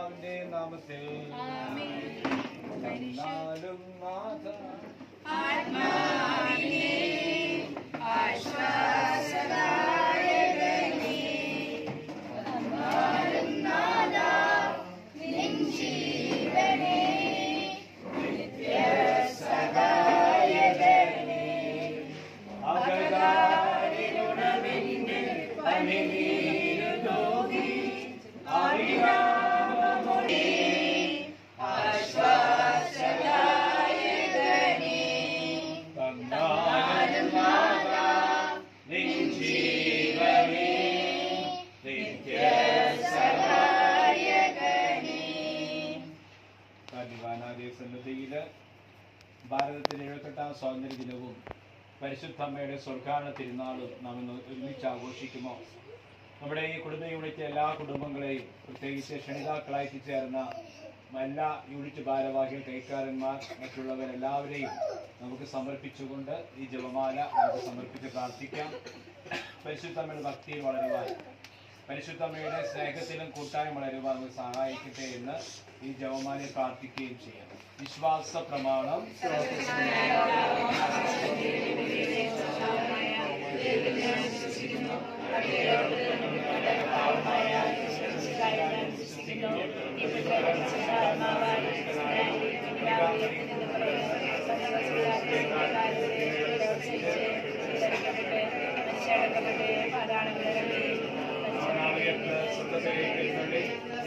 കർത്താവിന്റെ നാമത്തിൽ ഭാരതത്തിലെ 78ാം സ്വാതന്ത്ര്യ ദിനവും പരിശുദ്ധ അമ്മയുടെ സ്വർഗാന തിരുനാളും നാം ഇന്ന് ഒരുമിച്ച് ആഘോഷിക്കുമോ? നമ്മുടെ ഈ കുടുംബ യൂണിറ്റ് എല്ലാ കുടുംബങ്ങളെയും, പ്രത്യേകിച്ച് ക്ഷണിതാക്കളായി ചേർന്ന എല്ലാ യൂണിറ്റ് ഭാരവാഹികൾ, കൈക്കാരന്മാർ, മറ്റുള്ളവരെല്ലാവരെയും നമുക്ക് സമർപ്പിച്ചുകൊണ്ട് ഈ ജപമാല നമുക്ക് സമർപ്പിച്ച് പ്രാർത്ഥിക്കാം. പരിശുദ്ധമ്മയുടെ ഭക്തിയിൽ വളരുവാൻ, പരിശുദ്ധമ്മയുടെ സ്നേഹത്തിലും കൂട്ടായും വളരുവാൻ നമുക്ക് സഹായിക്കട്ടെ എന്ന് ഈ ജപമാലയിൽ പ്രാർത്ഥിക്കുകയും ചെയ്യാം. വിശ്വാസ പ്രമാണം.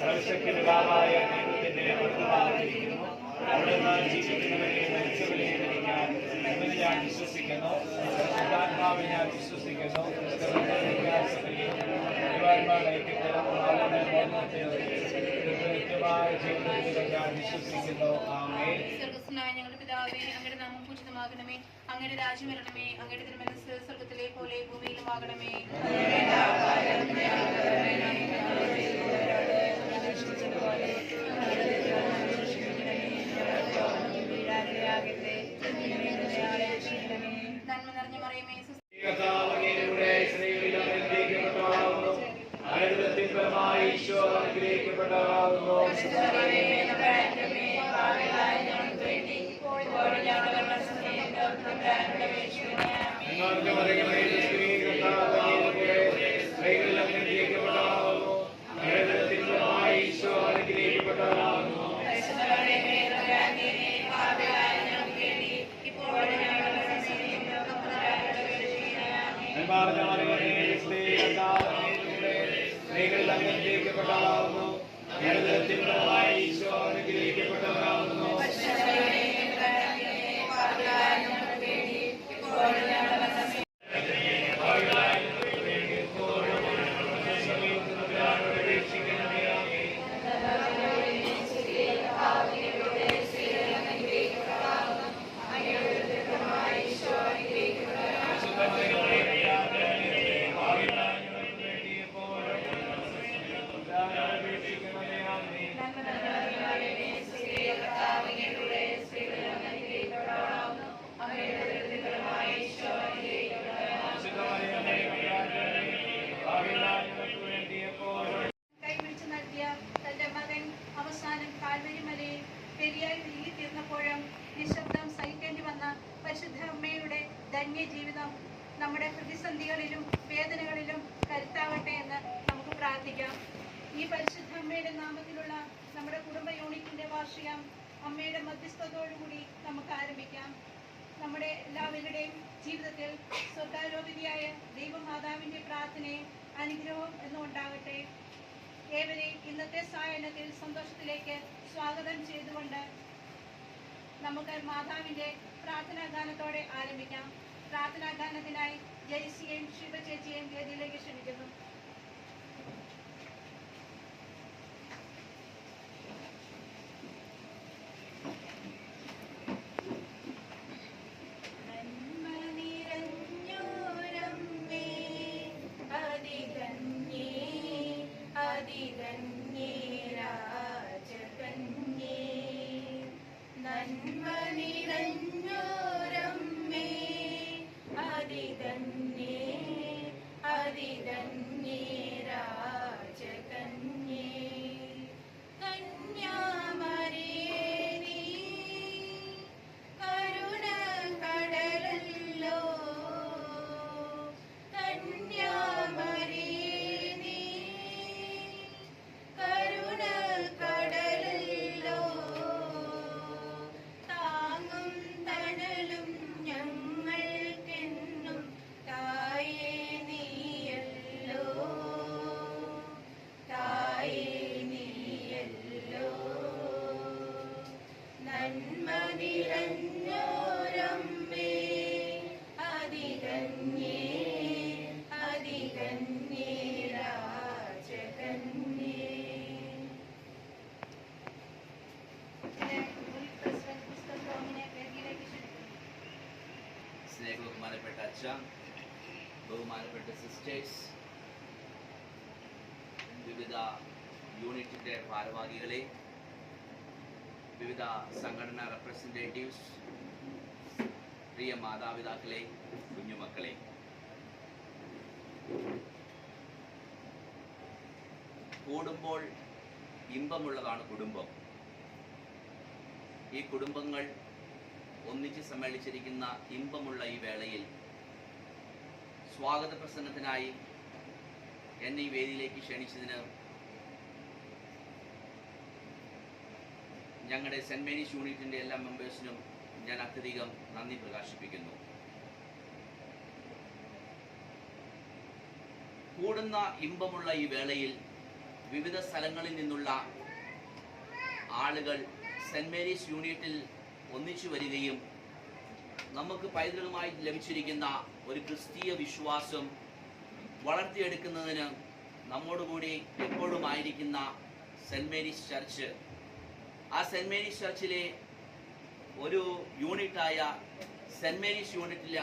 സർവശക്തിപിതാവായ ദൈവത്തിന്റെ വലതുഭാഗത്തിരിക്കുന്നു. അവിടുന്ന് ജീവിക്കുന്നവരെയും മരിച്ചവരെയും ഭരിക്കാൻ എന്ന് ഞാൻ വിശ്വസിക്കുന്നു. പരിശുദ്ധാത്മാവിൽ ഞാൻ വിശ്വസിക്കുന്നു. ദൈവാത്മാവിന്റെ ഐക്യത്തിലും നിത്യമായ ജീവിതത്തിലും ഞാൻ വിശ്വസിക്കുന്നു. ആമേൻ. സ്വർഗ്ഗസ്ഥനായ ഞങ്ങളുടെ പിതാവേ, അങ്ങയുടെ നാമം പൂജിതമാകണമേ. അങ്ങയുടെ രാജ്യം വരണമേ. അങ്ങയുടെ തിരുമനസ്സ് സ്വർഗ്ഗത്തിലെ പോലെ ഭൂമിയിലും ആകണമേ. നന്മ നിറഞ്ഞ മറിയമേ, നിശബ്ദം സഹിക്കേണ്ടി വന്ന പരിശുദ്ധ അമ്മയുടെ ധന്യ ജീവിതം നമ്മുടെ പ്രതിസന്ധികളിലും വേദനകളിലും കരുത്താവട്ടെ എന്ന് നമുക്ക് പ്രാർത്ഥിക്കാം. ഈ പരിശുദ്ധ അമ്മയുടെ നാമത്തിലുള്ള നമ്മുടെ കുടുംബ യൂണിറ്റിന്റെ വാർഷികം അമ്മയുടെ മധ്യസ്ഥതയോടുകൂടി നമുക്ക് ആരംഭിക്കാം. നമ്മുടെ എല്ലാവരുടെയും ജീവിതത്തിൽ സ്വർഗാരോപിതയായ ദൈവമാതാവിന്റെ പ്രാർത്ഥനയും അനുഗ്രഹവും എന്നും ഉണ്ടാകട്ടെ. ഏവരെയും ഇന്നത്തെ സായാഹ്നത്തിൽ സന്തോഷത്തിലേക്ക് സ്വാഗതം ചെയ്തുകൊണ്ട് നമുക്ക് മാതാവിന്റെ പ്രാർത്ഥനാഗാനത്തോടെ ആരംഭിക്കാം. പ്രാർത്ഥനാഗാനത്തിനായി ജയസിയെയും ശിവചേച്ചിയെയും വേദിയിലേക്ക് ക്ഷണിക്കുന്നു. അതിധന്യേ സ്വീകരിച്ച ബഹുമാനപ്പെട്ട സിസ്റ്റേഴ്സ്, വിവിധ യൂണിറ്റിൻ്റെ ഭാരവാഹികളെ, വിവിധ സംഘടനാ റെപ്രസെൻറ്റേറ്റീവ്സ്, പ്രിയ മാതാപിതാക്കളെ, കുഞ്ഞുമക്കളെ, കൂടുമ്പോൾ ഇമ്പമുള്ളതാണ് കുടുംബം. ഈ കുടുംബങ്ങൾ ഒന്നിച്ച് സമ്മേളിച്ചിരിക്കുന്ന ഇമ്പമുള്ള ഈ വേളയിൽ സ്വാഗത പ്രസംഗത്തിനായി എന്നെ ഈ വേദിയിലേക്ക് ക്ഷണിച്ചതിന് ഞങ്ങളുടെ സെൻറ് മേരീസ് യൂണിറ്റിൻ്റെ എല്ലാ മെമ്പേഴ്സിനും ഞാൻ അത്യധികം നന്ദി പ്രകാശിപ്പിക്കുന്നു. കൂടുന്ന ഇമ്പമുള്ള ഈ വേളയിൽ വിവിധ സ്ഥലങ്ങളിൽ നിന്നുള്ള ആളുകൾ സെൻറ് മേരീസ് യൂണിറ്റിൽ ഒന്നിച്ചു വരികയും നമുക്ക് പൈതൃകമായി ലഭിച്ചിരിക്കുന്ന ഒരു ക്രിസ്തീയ വിശ്വാസം വളർത്തിയെടുക്കുന്നതിന് നമ്മോടുകൂടി എപ്പോഴും ആയിരിക്കുന്ന സെൻറ് മേരീസ് ചർച്ച്, ആ സെൻറ് മേരീസ് ചർച്ചിലെ ഒരു യൂണിറ്റായ സെൻറ് മേരീസ് യൂണിറ്റിലെ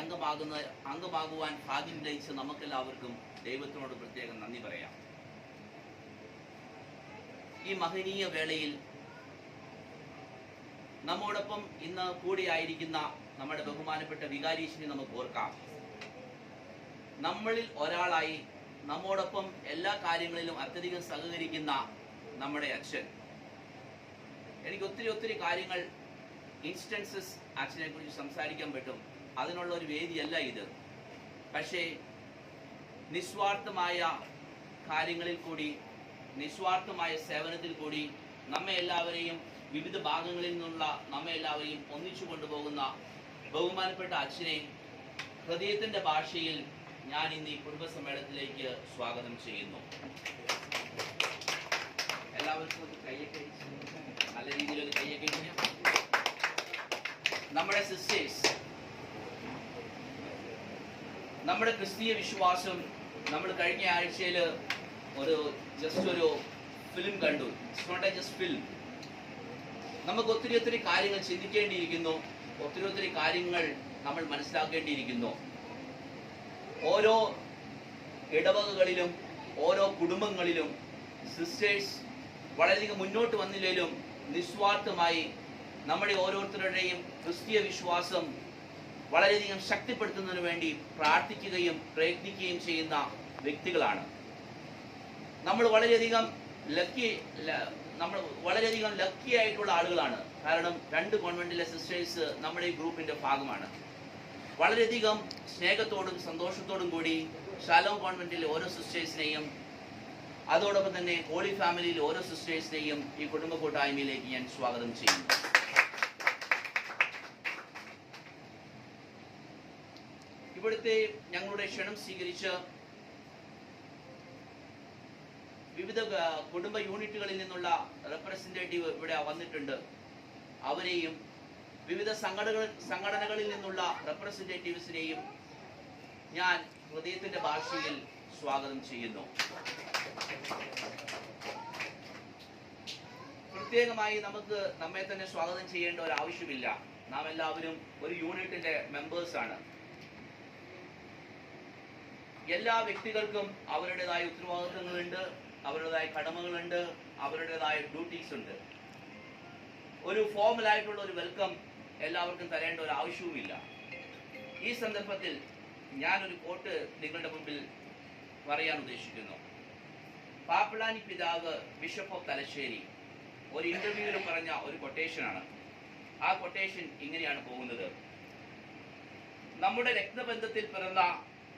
അംഗമാകുവാൻ ഭാഗ്യം ലഭിച്ച നമുക്കെല്ലാവർക്കും ദൈവത്തിനോട് പ്രത്യേകം നന്ദി പറയാം. ഈ മഹനീയ വേളയിൽ നമ്മോടൊപ്പം ഇന്ന് കൂടിയായിരിക്കുന്ന നമ്മുടെ ബഹുമാനപ്പെട്ട വികാരീശിനെ നമുക്ക് ഓർക്കാം. നമ്മളിൽ ഒരാളായി നമ്മോടൊപ്പം എല്ലാ കാര്യങ്ങളിലും അത്യധികം സഹകരിക്കുന്ന നമ്മുടെ അച്ഛൻ. എനിക്ക് ഒത്തിരി കാര്യങ്ങൾ, ഇൻസ്റ്റൻസസ് അച്ഛനെ കുറിച്ച് സംസാരിക്കാൻ പറ്റും. അതിനുള്ള ഒരു വേദിയല്ല ഇത്. പക്ഷേ നിസ്വാർത്ഥമായ കാര്യങ്ങളിൽ കൂടി, നിസ്വാർത്ഥമായ സേവനത്തിൽ കൂടി നമ്മെ എല്ലാവരെയും, വിവിധ ഭാഗങ്ങളിൽ നിന്നുള്ള നമ്മെ എല്ലാവരെയും ഒന്നിച്ചു കൊണ്ടുപോകുന്ന ബഹുമാനപ്പെട്ട അച്ഛനെ ഹൃദയത്തിൻ്റെ ഭാഷയിൽ ഞാൻ ഇന്ന് ഈ കുടുംബസമ്മേളനത്തിലേക്ക് സ്വാഗതം ചെയ്യുന്നു. എല്ലാവർക്കും ഒരു കയ്യൊക്കെ നല്ല രീതിയിലൊരു കയ്യൊക്കെ ഇങ്ങനെ. നമ്മുടെ സിസ്റ്റേഴ്സ്, നമ്മുടെ ക്രിസ്തീയ വിശ്വാസം നമ്മൾ കഴിഞ്ഞ ആഴ്ചയിൽ ഒരു ഫിലിം കണ്ടു. It's not a just film. നമുക്ക് ഒത്തിരി കാര്യങ്ങൾ ചിന്തിക്കേണ്ടിയിരിക്കുന്നു, ഒത്തിരി കാര്യങ്ങൾ നമ്മൾ മനസ്സിലാക്കേണ്ടിയിരിക്കുന്നു. ഓരോ ഇടവകകളിലും ഓരോ കുടുംബങ്ങളിലും സിസ്റ്റേഴ്സ് വളരെയധികം മുന്നോട്ട് വന്നില്ലെങ്കിലും നിസ്വാർത്ഥമായി നമ്മുടെ ഓരോരുത്തരുടെയും ക്രിസ്തീയ വിശ്വാസം വളരെയധികം ശക്തിപ്പെടുത്തുന്നതിന് വേണ്ടി പ്രാർത്ഥിക്കുകയും പ്രയത്നിക്കുകയും ചെയ്യുന്ന വ്യക്തികളാണ്. നമ്മൾ വളരെയധികം ലക്കി ആയിട്ടുള്ള ആളുകളാണ്. കാരണം 2 കോൺവെന്റിലെ സിസ്റ്റേഴ്സ് നമ്മുടെ ഈ ഗ്രൂപ്പിന്റെ ഭാഗമാണ്. വളരെയധികം സ്നേഹത്തോടും സന്തോഷത്തോടും കൂടി ഷാലോം കോൺവെന്റിലെ ഓരോ സിസ്റ്റേഴ്സിനെയും, അതോടൊപ്പം തന്നെ ഹോളി ഫാമിലിയിലെ ഓരോ സിസ്റ്റേഴ്സിനെയും ഈ കുടുംബ കൂട്ടായ്മയിലേക്ക് ഞാൻ സ്വാഗതം ചെയ്യുന്നു. ഇവിടുത്തെ ഞങ്ങളുടെ ക്ഷണം സ്വീകരിച്ച് വിവിധ കുടുംബ യൂണിറ്റുകളിൽ നിന്നുള്ള റെപ്രസെൻറ്റേറ്റീവ് ഇവിടെ വന്നിട്ടുണ്ട്. അവരെയും വിവിധ സംഘടനകളിൽ നിന്നുള്ള റെപ്രസെൻറ്റേറ്റീവ്സിനെയും ഞാൻ ഹൃദയത്തിൻ്റെ ഭാഷയിൽ സ്വാഗതം ചെയ്യുന്നു. പ്രത്യേകമായി നമുക്ക് നമ്മെ തന്നെ സ്വാഗതം ചെയ്യേണ്ട ഒരു ആവശ്യമില്ല. നാം എല്ലാവരും ഒരു യൂണിറ്റിന്റെ മെമ്പേഴ്സാണ്. എല്ലാ വ്യക്തികൾക്കും അവരുടേതായ ഉത്തരവാദിത്തങ്ങളുണ്ട്, അവരുടേതായ കടമകളുണ്ട്, അവരുടേതായ ഡ്യൂട്ടീസ് ഉണ്ട്. ഒരു ഫോർമലായിട്ടുള്ള ഒരു വെൽക്കം എല്ലാവർക്കും തരേണ്ട ഒരു ആവശ്യവുമില്ല. ഈ സന്ദർഭത്തിൽ ഞാനൊരു കോട്ട് നിങ്ങളുടെ മുമ്പിൽ പറയാൻ ഉദ്ദേശിക്കുന്നു. പാപ്പളാനി പിതാവ് ബിഷപ്പ് ഓഫ് തലശ്ശേരി ഒരു ഇന്റർവ്യൂവിൽ പറഞ്ഞ ഒരു കൊട്ടേഷനാണ്. ആ കൊട്ടേഷൻ ഇങ്ങനെയാണ് പോകുന്നത്: നമ്മുടെ രക്തബന്ധത്തിൽ പിറന്ന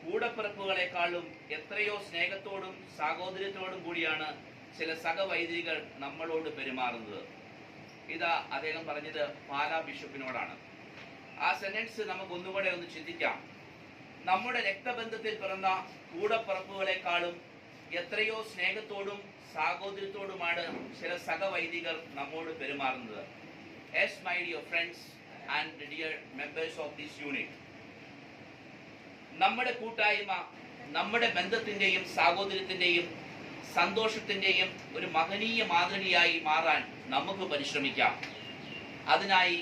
കൂടപ്പിറപ്പുകളെക്കാളും എത്രയോ സ്നേഹത്തോടും സാഹോദര്യത്തോടും കൂടിയാണ് ചില സഹവൈദികർ നമ്മളോട് പെരുമാറുന്നത്. ഇതാ അദ്ദേഹം പറഞ്ഞത് പാലാ ബിഷപ്പിനോടാണ്. ആ സെന്റൻസ് നമുക്ക് ഒന്നുകൂടെ ഒന്ന് ചിന്തിക്കാം. നമ്മുടെ രക്തബന്ധത്തിൽ പിറന്ന കൂടപ്പിറപ്പുകളെക്കാളും എത്രയോ സ്നേഹത്തോടും സാഹോദര്യത്തോടുമാണ് ചില സഹവൈദികർ നമ്മോട് പെരുമാറുന്നത്. Yes, my dear friends and dear members of this unit, നമ്മുടെ കൂട്ടായ്മ നമ്മുടെ ബന്ധത്തിന്റെയും സാഹോദര്യത്തിന്റെയും സന്തോഷത്തിന്റെയും ഒരു മഹനീയ മാതൃകയായി മാറാൻ നമുക്ക് പരിശ്രമിക്കാം. അതിനായി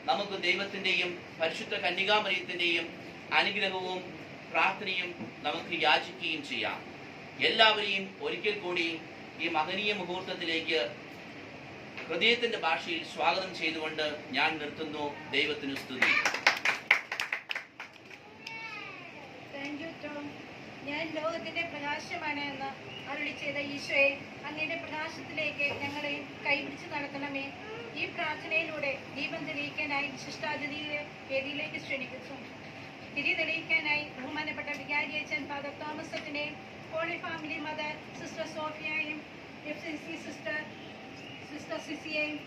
നമുക്ക് ദൈവത്തിന്റെയും പരിശുദ്ധ കന്യകാമറിയത്തിന്റെയും അനുഗ്രഹവും പ്രാർത്ഥനയും നമുക്ക് യാചിക്കുകയും ചെയ്യാം. എല്ലാവരെയും ഒരിക്കൽ കൂടി ഈ മഹനീയ മുഹൂർത്തത്തിലേക്ക് ഹൃദയത്തിന്റെ ഭാഷയിൽ സ്വാഗതം ചെയ്തുകൊണ്ട് ഞാൻ നിർത്തുന്നു. ദൈവത്തിന് സ്തുതി. ഞാൻ ലോകത്തിന്റെ പ്രകാശമാണ് എന്ന് അരുളി ചെയ്ത ഈശോയെ, അങ്ങയുടെ പ്രകാശത്തിലേക്ക് ഞങ്ങളെ കൈപിടിച്ച് നടത്തണമേ. ഈ പ്രാർത്ഥനയിലൂടെ ദീപം തെളിയിക്കാനായി വിശിഷ്ടാതിഥിയെ വേദിയിലേക്ക് ക്ഷണിക്കുന്നു. തിരി തെളിയിക്കാനായി ബഹുമാനപ്പെട്ട വികാരിയച്ചൻ ഫാദർ തോമസ് അച്ഛനെയും ഹോളി ഫാമിലി മദർ സിസ്റ്റർ സോഫിയയും FCC സിസ്റ്റർ സിസിയെയും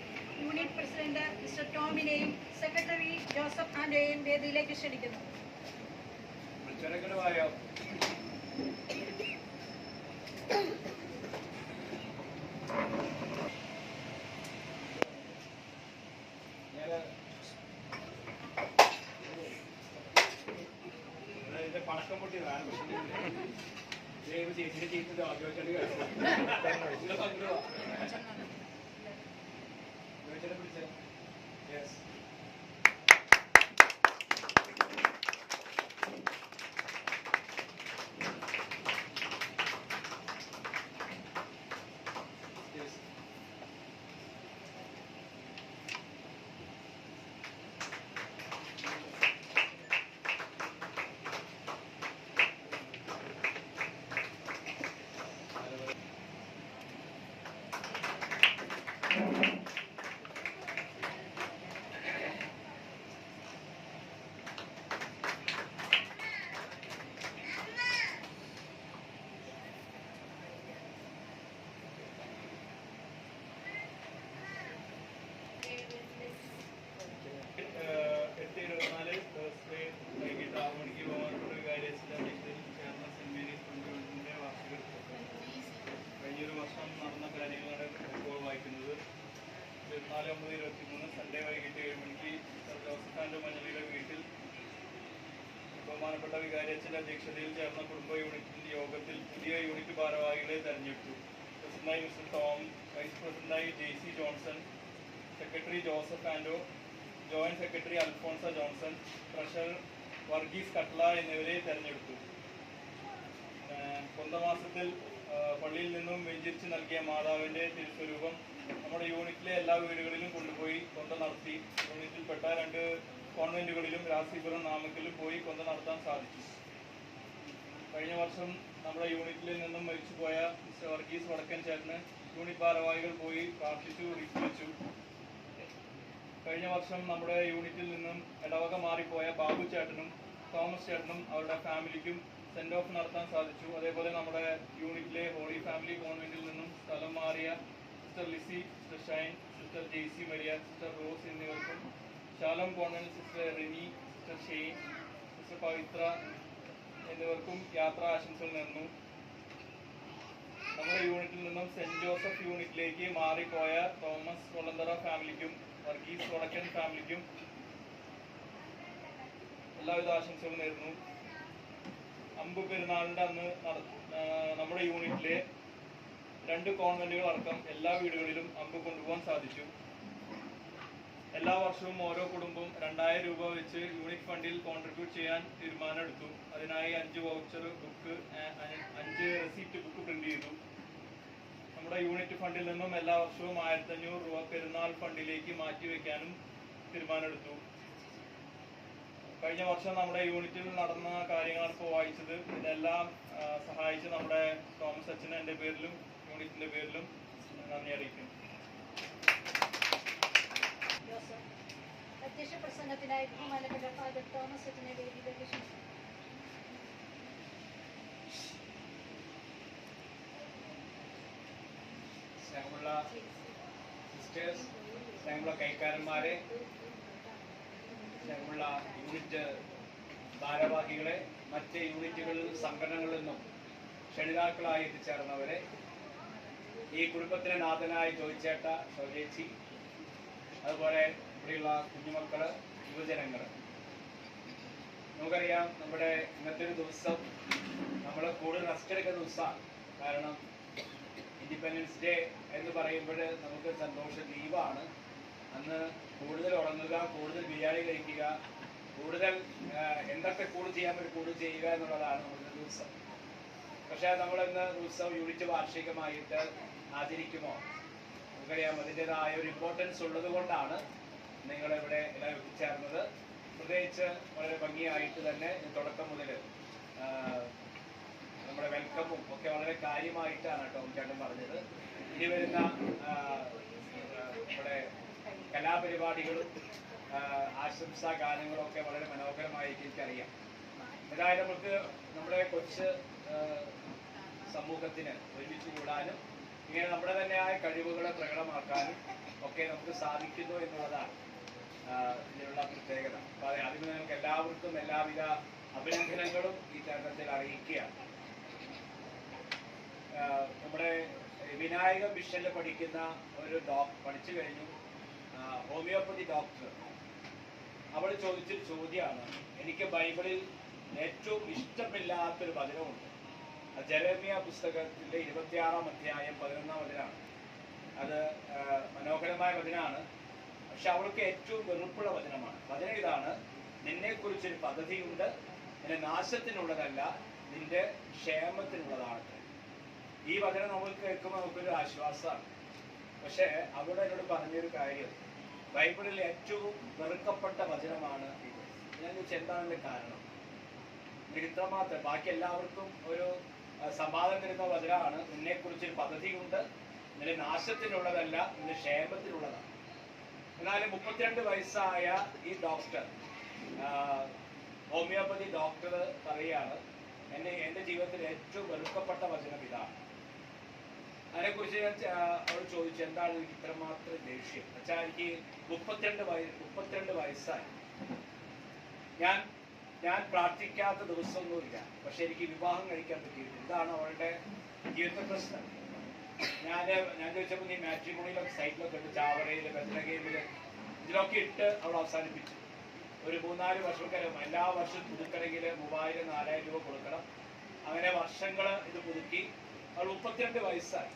യൂണിറ്റ് പ്രസിഡന്റ് മിസ്റ്റർ ടോമിനെയും സെക്രട്ടറി ജോസഫ് ആൻഡോയെയും വേദിയിലേക്ക് ക്ഷണിക്കുന്നു. പണക്കം പൊട്ടി ചേച്ചിയുടെ ചീത്ത ആദ്യമായിട്ട് യെസ്. സൺഡേ വൈകിട്ട് 7 മണിക്ക് ജോസഫ് മഞ്ഞളിയുടെ വീട്ടിൽ ബഹുമാനപ്പെട്ട വികാരിയച്ഛന്റെ അധ്യക്ഷതയിൽ ചേർന്ന കുടുംബ യൂണിറ്റിന്റെ യോഗത്തിൽ പുതിയ യൂണിറ്റ് ഭാരവാഹികളെ തെരഞ്ഞെടുത്തു. പ്രസിഡന്റായി മിസ്റ്റർ ടോം, വൈസ് പ്രസിഡന്റായി JC ജോൺസൺ, സെക്രട്ടറി ജോസഫ് ആൻഡോ, joint secretary Alphonsa Johnson, treasurer Varghese കട്ട്ല എന്നിവരെ തെരഞ്ഞെടുത്തു. കൊന്തമാസത്തിൽ പള്ളിയിൽ നിന്നും വെഞ്ചരിച്ച് നൽകിയ മാതാവിന്റെ തിരുസ്വരൂപം നമ്മുടെ യൂണിറ്റിലെ എല്ലാ വീടുകളിലും കൊണ്ടുപോയി കൊന്ത നടത്തി. യൂണിറ്റിൽപ്പെട്ട 2 കോൺവെന്റുകളിലും രാസിപുരം നാമക്കലിലും പോയി കൊന്ത നടത്താൻ സാധിച്ചു. കഴിഞ്ഞ വർഷം നമ്മുടെ യൂണിറ്റിൽ നിന്നും മരിച്ചുപോയ മിസ്റ്റർ വർഗീസ് വടക്കൻ ചേട്ടന് യൂണിറ്റ് ഭാരവാഹികൾ പോയി പ്രാർത്ഥിച്ചു വിളിച്ചു. കഴിഞ്ഞ വർഷം നമ്മുടെ യൂണിറ്റിൽ നിന്നും ഇടവക മാറിപ്പോയ ബാബു ചേട്ടനും തോമസ് ചേട്ടനും അവരുടെ ഫാമിലിക്കും സെൻഡ് ഓഫ് നടത്താൻ സാധിച്ചു. അതേപോലെ നമ്മുടെ യൂണിറ്റിലെ ഹോളി ഫാമിലി കോൺവെന്റിൽ നിന്നും സ്ഥലം മാറിയ sister Lissy, sister Shine, sister JC Maria, sister Rose എന്നിവർക്കും Shalom convent sister Rini, sister Shane, sister Pavithra എന്നിവർക്കും യാത്രാ ആശംസകൾ നേർന്നു. നമ്മുടെ യൂണിറ്റിൽ നിന്നും സെന്റ് ജോസഫ് യൂണിറ്റിലേക്ക് മാറിപ്പോയ തോമസ് കൊളന്തറ ഫാമിലിക്കും വർഗീസ് വടക്കൻ ഫാമിലിക്കും എല്ലാവിധ ആശംസകളും നേർന്നു. അമ്പ് പെരുന്നാളിന്റെ അന്ന് നമ്മുടെ യൂണിറ്റിലെ 2 കോൺവെന്റുകൾ അടക്കം എല്ലാ വീടുകളിലും അമ്പ് കൊണ്ടുപോകാൻ സാധിച്ചു. എല്ലാ വർഷവും ഓരോ കുടുംബവും 2000 രൂപ വെച്ച് യൂണിറ്റ് ഫണ്ടിൽ കോൺട്രിബ്യൂട്ട് ചെയ്യാൻ തീരുമാനമെടുത്തു. അതിനായി 5 voucher book, 5 receipt book print ചെയ്തു. നമ്മുടെ യൂണിറ്റ് ഫണ്ടിൽ നിന്നും എല്ലാ വർഷവും 1500 രൂപ പെരുന്നാൾ ഫണ്ടിലേക്ക് മാറ്റിവെക്കാനും തീരുമാനമെടുത്തു. കഴിഞ്ഞ വർഷം നമ്മുടെ യൂണിറ്റിൽ നടന്ന കാര്യങ്ങളാണ് ഇപ്പോൾ വായിച്ചത്. ഇതെല്ലാം സഹായിച്ച് നമ്മുടെ തോമസ് അച്ഛന് എൻ്റെ പേരിലും യൂണിറ്റിന്റെ പേരിലും നന്ദി അറിയിക്കുന്നു. അധ്യക്ഷ പ്രസംഗത്തിനായി ബഹുമാനപ്പെട്ട ഫാദർ തോമസ് അച്ഛനെ വേദിയിലേക്ക് ക്ഷണിക്കുന്നു. സ്നേഹമുള്ള സിസ്റ്റേഴ്സ്, സ്നേഹമുള്ള കൈക്കാരന്മാരെ, സ്നേഹമുള്ള യൂണിറ്റ് ഭാരവാഹികളെ, മറ്റ് യൂണിറ്റുകളിൽ സംഘടനകളിൽ നിന്നും ക്ഷണിതാക്കളായി എത്തിച്ചേർന്നവരെ, ഈ കുടുംബത്തിലെ നാഥനായി ചോദിച്ചേട്ട ശോചേച്ചി, അതുപോലെ ഇവിടെയുള്ള കുഞ്ഞുമക്കള്, യുവജനങ്ങൾ, നമുക്കറിയാം നമ്മുടെ ഇന്നത്തെ ഒരു ദിവസം നമ്മൾ കൂടുതൽ റെസ്റ്റ് എടുക്കുന്ന ദിവസമാണ്. കാരണം ഇൻഡിപെൻഡൻസ് ഡേ എന്ന് പറയുമ്പോൾ നമുക്ക് സന്തോഷം ലീവാണ്. അന്ന് കൂടുതൽ ഉറങ്ങുക, കൂടുതൽ ബിരിയാണി കഴിക്കുക, കൂടുതൽ എന്തൊക്കെ കൂടുതൽ ചെയ്യാൻ പറ്റും കൂടുതൽ ചെയ്യുക എന്നുള്ളതാണ് നമ്മുടെ ദിവസം. പക്ഷേ നമ്മളിന്ന് ദിവസം യൂണിറ്റ് വാർഷികമായിട്ട് ആചരിക്കുമോ? നമുക്കറിയാം അതിൻ്റെതായ ഒരു ഇമ്പോർട്ടൻസ് ഉള്ളത് കൊണ്ടാണ് നിങ്ങളിവിടെ എല്ലാം എത്തിച്ചേർന്നത്. പ്രത്യേകിച്ച് വളരെ ഭംഗിയായിട്ട് തന്നെ തുടക്കം മുതൽ നമ്മുടെ വെൽക്കമും ഒക്കെ വളരെ കാര്യമായിട്ടാണ് കേട്ടോ ചേട്ടൻ പറഞ്ഞത്. ഇനി വരുന്ന നമ്മുടെ കലാപരിപാടികളും ആശംസാ ഗാനങ്ങളും ഒക്കെ വളരെ മനോഹരമായിട്ട് എനിക്കറിയാം. ഏതായാലും നമുക്ക് നമ്മുടെ കൊച്ചു സമൂഹത്തിന് ഒരുമിച്ച് കൂടാനും ഇങ്ങനെ നമ്മുടെ തന്നെയായ കഴിവുകളെ പ്രകടമാക്കാനും ഒക്കെ നമുക്ക് സാധിക്കുന്നു എന്നുള്ളതാണ് ഇതിനുള്ള പ്രത്യേകത. അപ്പോൾ അതിന് നിങ്ങൾക്ക് എല്ലാവർക്കും എല്ലാവിധ അഭിനന്ദനങ്ങളും ഈ തരുണത്തിൽ അറിയിക്കുകയാണ്. നമ്മുടെ വിനായക മിഷനിൽ പഠിക്കുന്ന ഒരു പഠിച്ചു കഴിഞ്ഞു ഹോമിയോപ്പതി ഡോക്ടർ. അവൾ ചോദിച്ചൊരു ചോദ്യമാണ്, എനിക്ക് ബൈബിളിൽ ഏറ്റവും ഇഷ്ടമില്ലാത്തൊരു വചനമുണ്ട്. ജെറമ്യ പുസ്തകത്തിലെ 26-ാം അധ്യായം 11-ാം വചനമാണ്. അത് മനോഹരമായ വചനമാണ്, പക്ഷെ അവൾക്ക് ഏറ്റവും വെറുപ്പുള്ള വചനമാണ്. വചനം ഇതാണ്: നിന്നെക്കുറിച്ചൊരു പദ്ധതിയുണ്ട്, നിന്റെ നാശത്തിനുള്ളതല്ല, നിന്റെ ക്ഷേമത്തിനുള്ളതാണ്. ഈ വചനം നമ്മൾ കേൾക്കുമ്പോൾ നമുക്കൊരു ആശ്വാസമാണ്. പക്ഷെ അവിടെ എന്നോട് പറഞ്ഞൊരു കാര്യം, ബൈബിളിൽ ഏറ്റവും വെറുക്കപ്പെട്ട വചനമാണ് ഇത്. ഞാൻ ചോദിച്ചാൽ എന്താണ് ഇതിന്റെ കാരണം? ഇത്രമാത്രം ബാക്കി എല്ലാവർക്കും ഒരു സമാധാനം തരുന്ന വചനമാണ്. നിന്നെക്കുറിച്ചൊരു പദ്ധതിയുണ്ട്, നിന്റെ നാശത്തിനുള്ളതല്ല, നിന്റെ ക്ഷേമത്തിനുള്ളതാണ്. എന്നാൽ 32 വയസ്സായ ഈ ഡോക്ടർ, ഹോമിയോപ്പതി ഡോക്ടർ പറയുകയാണ്, എൻ്റെ ജീവിതത്തിൽ ഏറ്റവും വെറുക്കപ്പെട്ട വചനം ഇതാണ്. അതിനെക്കുറിച്ച് അവൾ ചോദിച്ചു, എന്താണ് എനിക്ക് ഇത്രമാത്രം ദേഷ്യം? വെച്ചാൽ എനിക്ക് 32 വയസ്സായി. ഞാൻ പ്രാർത്ഥിക്കാത്ത ദിവസമൊന്നുമില്ല, പക്ഷെ എനിക്ക് വിവാഹം കഴിക്കാൻ പറ്റിയിട്ടില്ല. ഇതാണ് അവളുടെ ജീവിത പ്രശ്നം. ഞാൻ ചോദിച്ചപ്പോൾ നീ മാട്രിമോണിയിലൊക്കെ സൈറ്റിലൊക്കെ ഇട്ട്, ചാവറയിൽ, ബെത്ലഹേമിൽ, ഇതിലൊക്കെ ഇട്ട് അവൾ അവസാനിപ്പിച്ചു. ഒരു 3-4 വർഷക്കാലം എല്ലാ വർഷവും പുതുക്കണമെങ്കിൽ 3000-4000 രൂപ കൊടുക്കണം. അങ്ങനെ വർഷങ്ങൾ ഇത് പുതുക്കി. അവൾ 32 വയസ്സായി.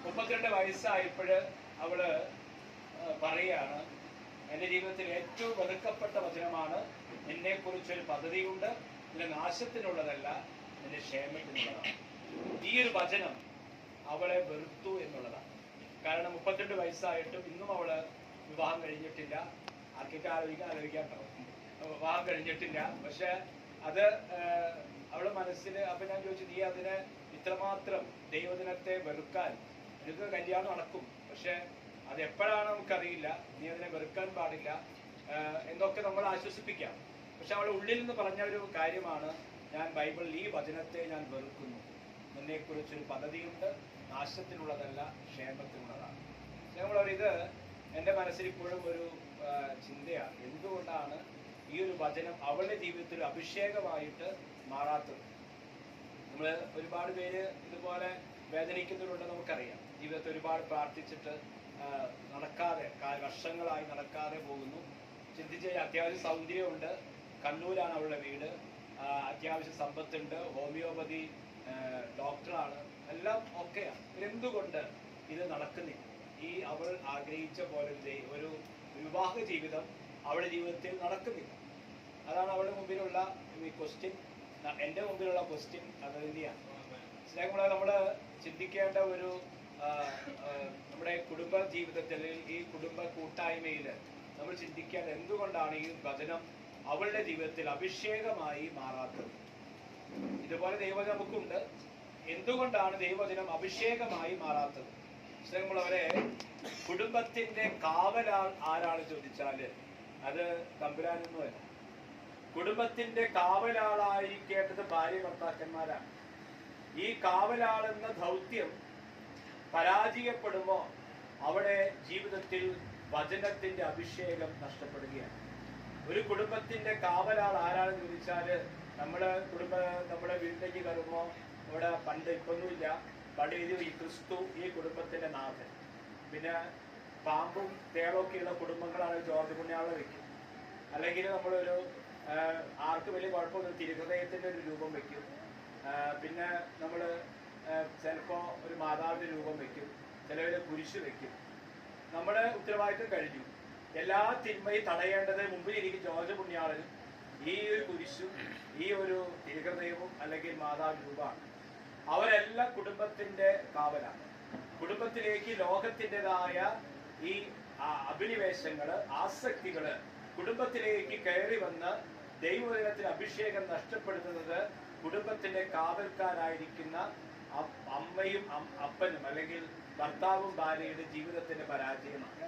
32 വയസ്സായപ്പോൾ അവള് പറയുകയാണ്, എൻ്റെ ജീവിതത്തിൽ ഏറ്റവും വെറുക്കപ്പെട്ട വചനമാണ്, നിന്നെക്കുറിച്ചൊരു പദ്ധതിയുണ്ട്, നിന്റെ നാശത്തിനുള്ളതല്ല, നിന്റെ ക്ഷേമത്തിനുള്ളതാണ്. ഈ ഒരു വചനം അവളെ വെറുത്തു എന്നുള്ളതാണ്. കാരണം 32 വയസ്സായിട്ടും ഇന്നും അവള് വിവാഹം കഴിഞ്ഞിട്ടില്ല. ആർക്കൊക്കെ ആലോചിക്കാട്ടോ, വിവാഹം കഴിഞ്ഞിട്ടില്ല. പക്ഷെ അത് അവളെ മനസ്സിൽ. അപ്പൊ ഞാൻ ചോദിച്ചു, നീ അതിനെ ഇത്രമാത്രം ദൈവദിനത്തെ വെറുക്കാൻ, നിനക്ക് കല്യാണം നടക്കും, പക്ഷെ അത് എപ്പോഴാണ് നമുക്കറിയില്ല, നീ അതിനെ വെറുക്കാൻ പാടില്ല എന്നൊക്കെ നമ്മൾ ആശ്വസിപ്പിക്കാം. പക്ഷെ അവളുടെ ഉള്ളിൽ നിന്ന് പറഞ്ഞ ഒരു കാര്യമാണ്, ഞാൻ ബൈബിളിൽ ഈ വചനത്തെ ഞാൻ വെറുക്കുന്നു. നിന്നെക്കുറിച്ചൊരു പദ്ധതിയുണ്ട്, നാശത്തിനുള്ളതല്ല, ക്ഷേമത്തിനുള്ളതാണ്. ഇത് എൻ്റെ മനസ്സിൽ ഇപ്പോഴും ഒരു ചിന്തയാണ്. എന്തുകൊണ്ടാണ് ഈ ഒരു വചനം അവളുടെ ജീവിതത്തിൽ അഭിഷേകമായിട്ട് മാറാത്തത്? നമ്മൾ ഒരുപാട് പേര് ഇതുപോലെ വേദനിക്കുന്നവരുണ്ടെന്ന് നമുക്കറിയാം. ജീവിതത്തിൽ ഒരുപാട് പ്രാർത്ഥിച്ചിട്ട് നടക്കാതെ, വർഷങ്ങളായി നടക്കാതെ പോകുന്നു. ചിന്തിച്ച് അത്യാവശ്യം സൗന്ദര്യമുണ്ട്, കണ്ണൂരാണ് അവളുടെ വീട്, അത്യാവശ്യം സമ്പത്തുണ്ട്, ഹോമിയോപ്പതി ഡോക്ടറാണ്, എല്ലാം ഓക്കെയാണ്. എന്തുകൊണ്ട് ഇത് നടക്കുന്നില്ല? ഈ അവൾ ആഗ്രഹിച്ച പോലെ ഒരു വിവാഹ ജീവിതം അവളുടെ ജീവിതത്തിൽ നടക്കുന്നില്ല. അതാണ് അവളുടെ മുമ്പിലുള്ള ഈ ക്വസ്റ്റ്യൻ, എൻ്റെ മുമ്പിലുള്ള ക്വസ്റ്റ്യൻ. അത് തന്നെയാണ് സ്നേഹമുള്ള നമ്മൾ ചിന്തിക്കേണ്ട ഒരു നമ്മുടെ കുടുംബ ജീവിതത്തിൽ, ഈ കുടുംബ കൂട്ടായ്മയിൽ നമ്മൾ ചിന്തിക്കേണ്ട എന്തുകൊണ്ടാണ് ഈ വചനം അവളുടെ ജീവിതത്തിൽ അഭിഷേകമായി മാറാത്തത്? ഇതുപോലെ ദൈവവചനം നമുക്കുണ്ട്. എന്തുകൊണ്ടാണ് ദൈവവചനം അഭിഷേകമായി മാറാത്തത്? സ്നേഹമുള്ളവരെ, കുടുംബത്തിന്റെ കാവലാൾ ആരാണ് ചോദിച്ചാല് അത് തമ്പുരാനൊന്നുമല്ല. കുടുംബത്തിന്റെ കാവലാളായിരിക്കേണ്ടത് ഭാര്യ ഭർത്താക്കന്മാരാണ്. ഈ കാവലാളെന്ന ദൗത്യം പരാജയപ്പെടുമ്പോൾ അവിടെ ജീവിതത്തിൽ വചനത്തിന്റെ അഭിഷേകം നഷ്ടപ്പെടുകയാണ്. ഒരു കുടുംബത്തിന്റെ കാവലാൾ ആരാണെന്ന് ചോദിച്ചാല് നമ്മുടെ വീട്ടിലേക്ക് കയറുമ്പോൾ ഇവിടെ പണ്ട് ഇപ്പൊന്നുമില്ല, പണ്ട് ഈ ക്രിസ്തു ഈ കുടുംബത്തിന്റെ നാഥൻ. പിന്നെ പാമ്പും തേളൊക്കെയുള്ള കുടുംബങ്ങളാണ് ജോർജ് പുണ്യാളെ വെക്കും. അല്ലെങ്കിൽ നമ്മളൊരു ആർക്ക് വലിയ കുഴപ്പമൊന്നും തിരുഹൃദയത്തിന്റെ ഒരു രൂപം വെക്കും. പിന്നെ നമ്മൾ ചിലപ്പോൾ ഒരു മാതാവിന്റെ രൂപം വെക്കും, ചിലവര് കുരിശ് വെക്കും. നമ്മുടെ ഉത്തരവാദിത്വം കഴിഞ്ഞു. എല്ലാ തിന്മയും തടയേണ്ടത് മുമ്പിലിരിക്കും ജോർജ് പുണ്യാളനും ഈ ഒരു കുരിശും ഈ ഒരു തിരുഹൃദയവും അല്ലെങ്കിൽ മാതാവ് രൂപമാണ്. അവരെല്ലാം കുടുംബത്തിന്റെ കാവലാണ്. കുടുംബത്തിലേക്ക് ലോകത്തിൻ്റെതായ ഈ അഭിനിവേശങ്ങള്, ആസക്തികള് കുടുംബത്തിലേക്ക് കയറി വന്ന് ദൈവവചനത്തിന് അഭിഷേകം നഷ്ടപ്പെടുത്തുന്നത് കുടുംബത്തിന്റെ കാവൽക്കാരായിരിക്കുന്ന അമ്മയും അപ്പനും അല്ലെങ്കിൽ ഭർത്താവും ഭാര്യയുടെ ജീവിതത്തിന്റെ പരാജയമാണ്.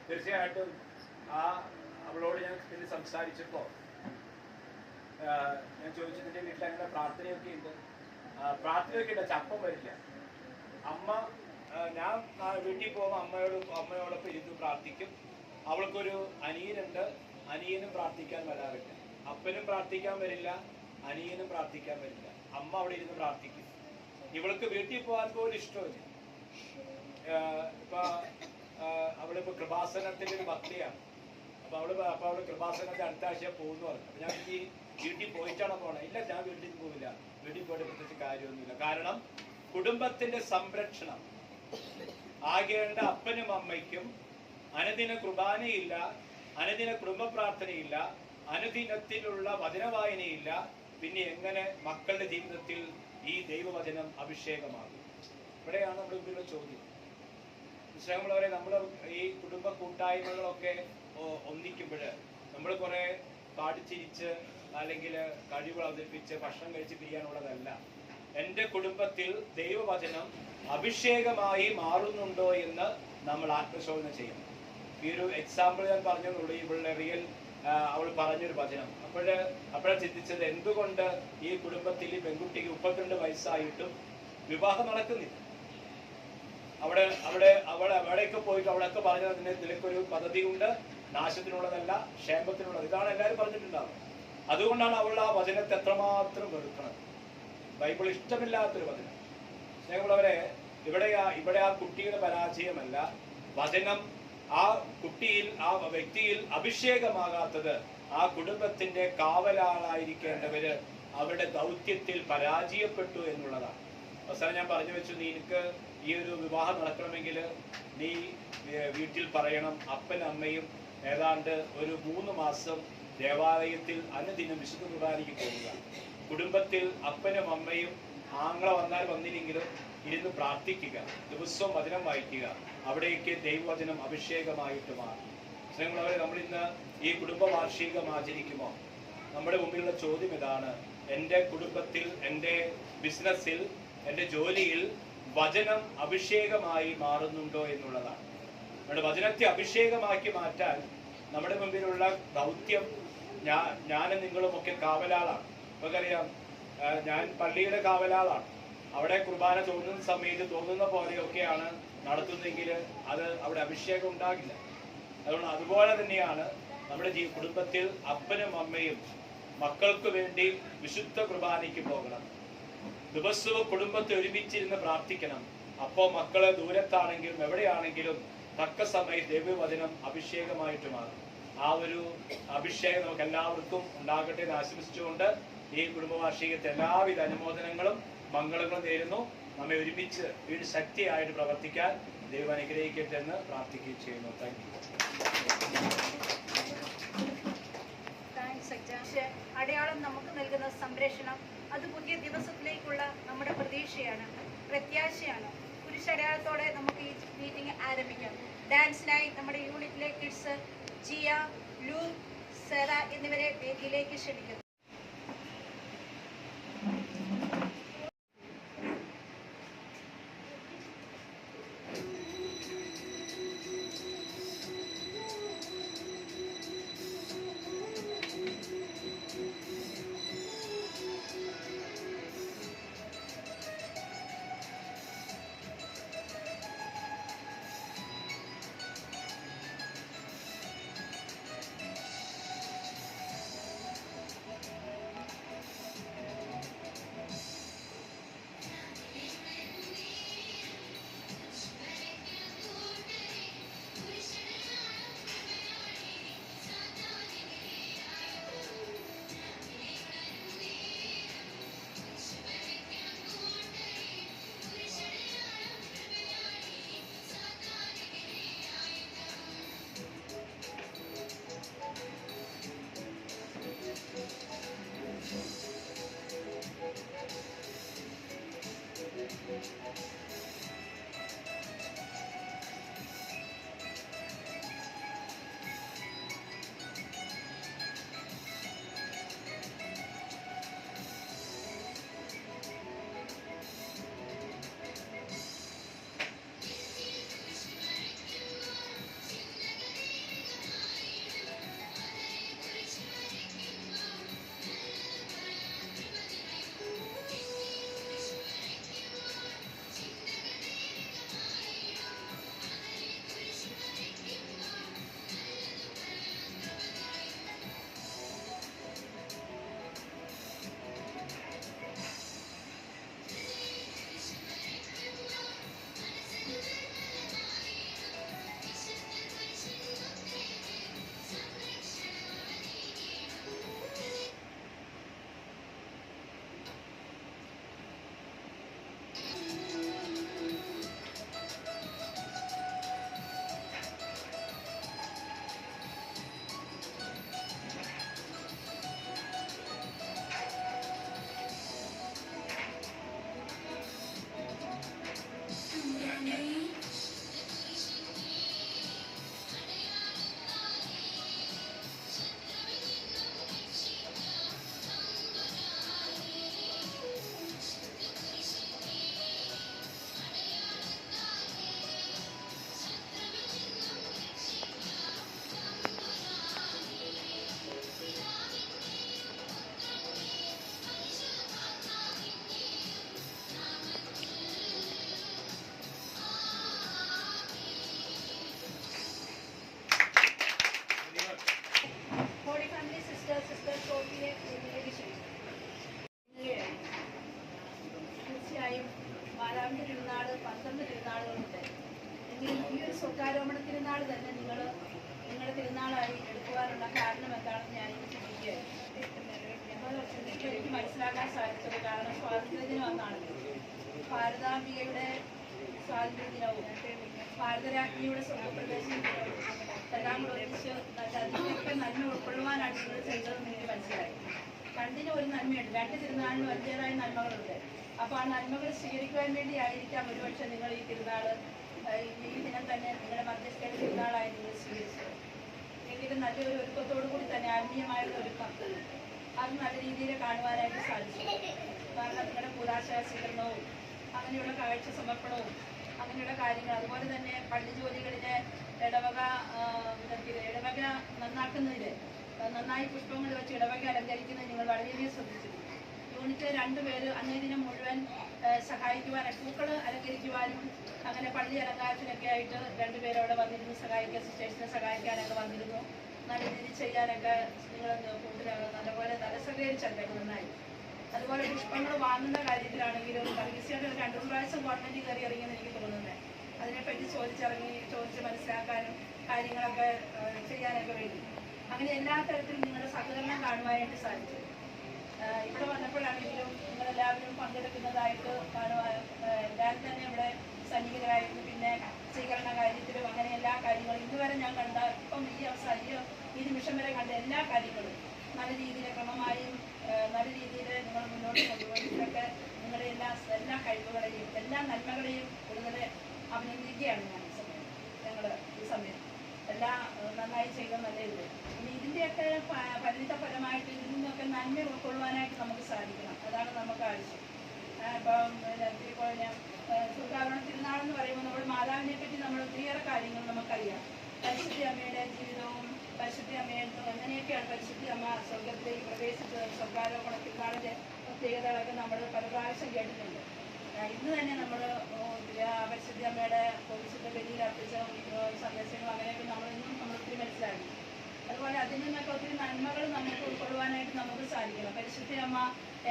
തീർച്ചയായിട്ടും അവളോട് ഞാൻ പിന്നെ സംസാരിച്ചപ്പോ ഞാൻ ചോദിച്ചു, നിന്റെ വീട്ടിൽ അങ്ങനെ പ്രാർത്ഥനയൊക്കെ ഉണ്ട്? പ്രാർത്ഥനയൊക്കെ ഉണ്ട്, ചപ്പം വരില്ല. അമ്മ ഞാൻ വീട്ടിൽ പോകുമ്പോൾ അമ്മയോടൊപ്പം ഇരുന്ന് പ്രാർത്ഥിക്കും. അവൾക്കൊരു അനിയനുണ്ട്, അനിയനും പ്രാർത്ഥിക്കാൻ വരാറില്ല. അപ്പനും പ്രാർത്ഥിക്കാൻ വരില്ല, അനിയനും പ്രാർത്ഥിക്കാൻ വരില്ല. അമ്മ അവിടെ ഇരുന്ന് പ്രാർത്ഥിക്കും. ഇവൾക്ക് വീട്ടിൽ പോകാൻ പോലും ഇഷ്ടമില്ല. ഇപ്പൊ അവളിപ്പോ കൃപാസനത്തിന്റെ ഒരു ഭക്തിയാണ്. അപ്പൊ അവള് കൃപാസനത്തെ അടുത്ത ആഴ്ച പോകുന്നു പറഞ്ഞു. അപ്പൊ ഞാൻ ഈ വീട്ടിൽ പോയിട്ടാണോ പോണേ? ഇല്ല, ഞാൻ വീട്ടിൽ പോവില്ല. വീട്ടിൽ പോയിട്ട് പ്രത്യേകിച്ച് കാര്യമൊന്നുമില്ല. കാരണം കുടുംബത്തിന്റെ സംരക്ഷണം ആകേണ്ട അപ്പനും അമ്മയ്ക്കും അനുദിന കുർബാനയില്ല, അനുദിന കുടുംബ പ്രാർത്ഥനയില്ല, അനുദിനത്തിലുള്ള വചനവായനയില്ല. പിന്നെ എങ്ങനെ മക്കളുടെ ജീവിതത്തിൽ ഈ ദൈവവചനം അഭിഷേകമാകും? ഇവിടെയാണ് നമ്മുടെ മുമ്പിലുള്ള ചോദ്യം. വിശ്വാസമുള്ളവരെ, നമ്മൾ ഈ കുടുംബ കൂട്ടായ്മകളൊക്കെ ഒന്നിക്കുമ്പോൾ നമ്മൾ കുറെ പാടിച്ചിരിച്ച് അല്ലെങ്കിൽ കഴിവുകൾ അവതരിപ്പിച്ച് ഭക്ഷണം കഴിച്ച് പിരിയാനുള്ളതല്ല. എൻ്റെ കുടുംബത്തിൽ ദൈവവചനം അഭിഷേകമായി മാറുന്നുണ്ടോ എന്ന് നമ്മൾ ആത്മശോധന ചെയ്യണം. ഈ ഒരു എക്സാമ്പിൾ ഞാൻ പറഞ്ഞുള്ളൂ. ഇവളുടെ റിയൽ അവൾ പറഞ്ഞൊരു വചനം. അപ്പോഴേ ചിന്തിച്ചത്, എന്തുകൊണ്ട് ഈ കുടുംബത്തിൽ ഈ പെൺകുട്ടിക്ക് 32 വയസ്സായിട്ടും വിവാഹം നടക്കുന്നില്ല? അവിടെയൊക്കെ പോയിട്ട് അവിടെയൊക്കെ പറഞ്ഞത്, നിനക്കൊരു പദ്ധതി ഉണ്ട്, നാശത്തിനുള്ളതല്ല, ക്ഷേമത്തിനുള്ളത്. ഇതാണ് എല്ലാവരും പറഞ്ഞിട്ടുണ്ടാവും. അതുകൊണ്ടാണ് അവൾ ആ വചനത്തെ എത്രമാത്രം വെറുക്കുന്നത്. ബൈബിൾ ഇഷ്ടമില്ലാത്തൊരു വചനം. സ്നേഹമുള്ളവരെ, ഇവിടെ ആ കുട്ടിയുടെ പരാജയമല്ല, വചനം ആ കുട്ടിയിൽ, ആ വ്യക്തിയിൽ അഭിഷേകമാകാത്തത് ആ കുടുംബത്തിന്റെ കാവലാളായിരിക്കേണ്ടവര് അവരുടെ ദൗത്യത്തിൽ പരാജയപ്പെട്ടു എന്നുള്ളതാണ്. അവസാനം ഞാൻ പറഞ്ഞു വെച്ചു, നിനക്ക് ഈ ഒരു വിവാഹം നടക്കണമെങ്കിൽ നീ വീട്ടിൽ പറയണം, അപ്പനും അമ്മയും ഏതാണ്ട് ഒരു 3 മാസം ദേവാലയത്തിൽ അനുദിനം വിശുദ്ധ കുർബാനയ്ക്ക് പോകുക. കുടുംബത്തിൽ അപ്പനും അമ്മയും ആങ്ങള വന്നാൽ വന്നില്ലെങ്കിലും ഇരുന്ന് പ്രാർത്ഥിക്കുക, ദിവസവും വചനം വായിക്കുക. അവിടേക്ക് ദൈവവചനം അഭിഷേകമായിട്ട് മാറും. സ്നേഹമുള്ളവരെ, നമ്മൾ ഇന്ന് ഈ കുടുംബ വാർഷികം ആചരിക്കുമ്പോൾ നമ്മുടെ മുമ്പിലുള്ള ചോദ്യം ഇതാണ്: എൻ്റെ കുടുംബത്തിൽ, എൻ്റെ ബിസിനസ്സിൽ, എൻ്റെ ജോലിയിൽ വചനം അഭിഷേകമായി മാറുന്നുണ്ടോ എന്നുള്ളതാണ്. നമ്മുടെ വചനത്തെ അഭിഷേകമാക്കി മാറ്റാൻ നമ്മുടെ മുമ്പിലുള്ള ദൗത്യം, ഞാനും നിങ്ങളും ഒക്കെ കാവലാളാണ്. നമുക്കറിയാം, ഞാൻ പള്ളിയുടെ കാവലാളാണ്. അവിടെ കുർബാന തോന്നുന്ന സമയത്ത് തോന്നുന്ന പോലെയൊക്കെയാണ് നടത്തുന്നതെങ്കിൽ അത് അവിടെ അഭിഷേകം ഉണ്ടാകില്ല. അതുപോലെ തന്നെയാണ് നമ്മുടെ കുടുംബത്തിൽ അപ്പനും അമ്മയും മക്കൾക്ക് വേണ്ടി വിശുദ്ധ കുർബാനയ്ക്ക് പോകണം. ദിവസവും കുടുംബത്തെ ഒരുമിച്ചിരുന്ന് പ്രാർത്ഥിക്കണം. അപ്പോൾ മക്കള് ദൂരത്താണെങ്കിലും എവിടെയാണെങ്കിലും തക്ക സമയത്ത് ദൈവവചനം അഭിഷേകമായിട്ട് മാറും. ആ ഒരു അഭിഷേകം നമുക്ക് എല്ലാവർക്കും ഉണ്ടാകട്ടെ എന്ന് ആശംസിച്ചുകൊണ്ട് ഈ കുടുംബവാർഷികത്തെ എല്ലാവിധ അനുമോദനങ്ങളും മംഗളങ്ങളും നേരുന്നു. നമ്മെ ഒരുമിച്ച് വീട് ശക്തിയായിട്ട് പ്രവർത്തിക്കാൻ ദൈവം അനുഗ്രഹിക്കട്ടെ എന്ന് പ്രാർത്ഥിക്കുകയും ചെയ്യുന്നു. Thank you. അടയാളം നമുക്ക് നൽകുന്ന സംരക്ഷണം, അത് പുതിയ ദിവസത്തിലേക്കുള്ള നമ്മുടെ പ്രതീക്ഷയാണ്, പ്രത്യാശയാണ്. കുരിശടയാളത്തോടെ നമുക്ക് ഈ മീറ്റിംഗ് ആരംഭിക്കാം. ഡാൻസിനായി നമ്മുടെ യൂണിറ്റിലെ കിഡ്സ് ജിയ, ലൂ, സെറ എന്നിവരെ വേദിയിലേക്ക് ക്ഷണിക്കുന്നു. കാരണം എന്താണെന്ന് ഞാനിങ്ങനെ ചിന്തിക്കുകയായിരുന്നു. അപ്പോൾ എനിക്ക് മനസ്സിലാക്കാൻ സാധിച്ചത് കാരണം സ്വാതന്ത്ര്യ ദിനം എന്നാണല്ലോ. ഭാരതാംബികയുടെ സ്വാതന്ത്ര്യ ദിനവും ഭാരതരാജ്ഞിയുടെ സ്വർഗപ്രവേശന ദിനവും എല്ലാം കൂടെ ഒന്നിച്ച് അതിനെയൊക്കെ നന്മ ഉൾക്കൊള്ളുവാനായിട്ട് നിങ്ങൾ ചെയ്തതെന്ന് എനിക്ക് മനസ്സിലായി. രണ്ടിനും ഒരു നന്മയുണ്ട്, രണ്ട് തിരുനാളിനും അതിൻ്റെതായ നന്മകളുണ്ട്. അപ്പോൾ ആ നന്മകൾ സ്വീകരിക്കുവാൻ വേണ്ടി ആയിരിക്കാം ഒരുപക്ഷെ നിങ്ങൾ ഈ തിരുനാൾ ഈ ദിനം തന്നെ നിങ്ങളുടെ മധ്യസ്ഥയുടെ തിരുനാളായി നിങ്ങൾ സ്വീകരിച്ചത്. എങ്കിലും നല്ലൊരു ഒരുക്കത്തോടു കൂടി തന്നെ ആത്മീയമായൊരു ഒരുക്കം അത് നല്ല രീതിയിൽ കാണുവാനായിട്ട് സാധിച്ചു. കാരണം നിങ്ങളുടെ കൂതാശ സ്വീകരണവും അങ്ങനെയുള്ള കാഴ്ച സമർപ്പണവും അങ്ങനെയുള്ള കാര്യങ്ങൾ, അതുപോലെ തന്നെ പള്ളി ജോലികളിലെ ഇടവക നന്നാക്കുന്നതിൽ നന്നായി പുഷ്പങ്ങൾ വെച്ച് ഇടവക അലങ്കരിക്കുന്നത് നിങ്ങൾ വളരെയധികം ശ്രദ്ധിച്ചിരുന്നു. യൂണിറ്റിലെ 2 പേര് അന്നേ ദിനം മുഴുവൻ സഹായിക്കുവാനും പൂക്കൾ അലങ്കരിക്കുവാനും അങ്ങനെ പള്ളി അലങ്കാരത്തിനൊക്കെ ആയിട്ട് 2 പേര് അവിടെ വന്നിരുന്നു സഹായിക്കാൻ, സിസ്റ്റേഴ്സിനെ സഹായിക്കാനൊക്കെ വന്നിരുന്നു. നല്ല രീതിയിൽ ചെയ്യാനൊക്കെ നിങ്ങൾ നല്ലപോലെ നല്ല സഹകരിച്ചല്ലേ നന്നായി. അതുപോലെ പുഷ്പങ്ങൾ വാങ്ങുന്ന കാര്യത്തിലാണെങ്കിലും കർഗീസിയുടെ 2 പ്രാവശ്യം ഗവൺമെൻറ് കയറി ഇറങ്ങിയെന്ന് എനിക്ക് തോന്നുന്നത്. അതിനെപ്പറ്റി ചോദിച്ച് മനസ്സിലാക്കാനും കാര്യങ്ങളൊക്കെ ചെയ്യാനൊക്കെ വേണ്ടി അങ്ങനെ എല്ലാ തരത്തിലും നിങ്ങളുടെ സഹകരണം കാണുവാനായിട്ട് സാധിച്ചു. ഇവിടെ വന്നപ്പോഴാണെങ്കിലും നിങ്ങളെല്ലാവരും പങ്കെടുക്കുന്നതായിട്ട് കാണുവാൻ എല്ലാവരും തന്നെ ഇവിടെ സന്നിഹിതരായിരുന്നു. പിന്നെ സ്വീകരണ കാര്യത്തിലും അങ്ങനെ എല്ലാ കാര്യങ്ങളും ഇന്നുവരെ ഞാൻ കണ്ട ഇപ്പം ഈ നിമിഷം വരെ കണ്ട എല്ലാ കാര്യങ്ങളും നല്ല രീതിയിൽ ക്രമമായും നല്ല രീതിയിൽ നിങ്ങൾ മുന്നോട്ട് കൊണ്ടുപോകുന്നതിലൊക്കെ നിങ്ങളുടെ എല്ലാ കഴിവുകളെയും എല്ലാ നന്മകളെയും കൂടുതൽ അഭിനന്ദിക്കുകയാണ് ഞാൻ ഈ സമയം. ഞങ്ങൾ ഈ സമയം എല്ലാം നന്നായി ചെയ്ത നല്ല ഇത്. ഇനി ഇതിൻ്റെയൊക്കെ പരിണിത ഇതിൽ നിന്നൊക്കെ നന്മ ഉൾക്കൊള്ളുവാനായിട്ട് നമുക്ക് സാധിക്കണം. അതാണ് നമുക്ക് ആവശ്യം. ഇപ്പം സുൽക്കാവണം തിരുനാളെന്ന് പറയുമ്പോൾ നമ്മൾ മാതാവിനെ പറ്റി നമ്മൾ ഒത്തിരിയേറെ കാര്യങ്ങൾ നമുക്കറിയാം. പരിശുദ്ധി അമ്മയുടെ ജീവിതവും പരിശുദ്ധി അമ്മയുടെ എങ്ങനെയൊക്കെയാണ് പരിശുദ്ധി അമ്മ സ്വർഗത്തിലേക്ക് പ്രവേശിച്ചത്, സ്വർഗാരോപണ തിരുനാളിൻ്റെ പ്രത്യേകതകളൊക്കെ നമ്മൾ പല പ്രാവശ്യം കേട്ടിട്ടുണ്ട്. ഇന്ന് തന്നെ നമ്മൾ പരിശുദ്ധി അമ്മയുടെ വിശുദ്ധ ബലിയിൽ അർപ്പിച്ച സന്ദേശങ്ങൾ അങ്ങനെയൊക്കെ നമ്മൾ ഒത്തിരി മനസ്സിലാക്കി. അതുപോലെ അതിൽ നിന്നൊക്കെ ഒത്തിരി നന്മകൾ നമുക്ക് ഉൾക്കൊള്ളുവാനായിട്ട് നമുക്ക് സാധിക്കണം. പരിശുദ്ധി അമ്മ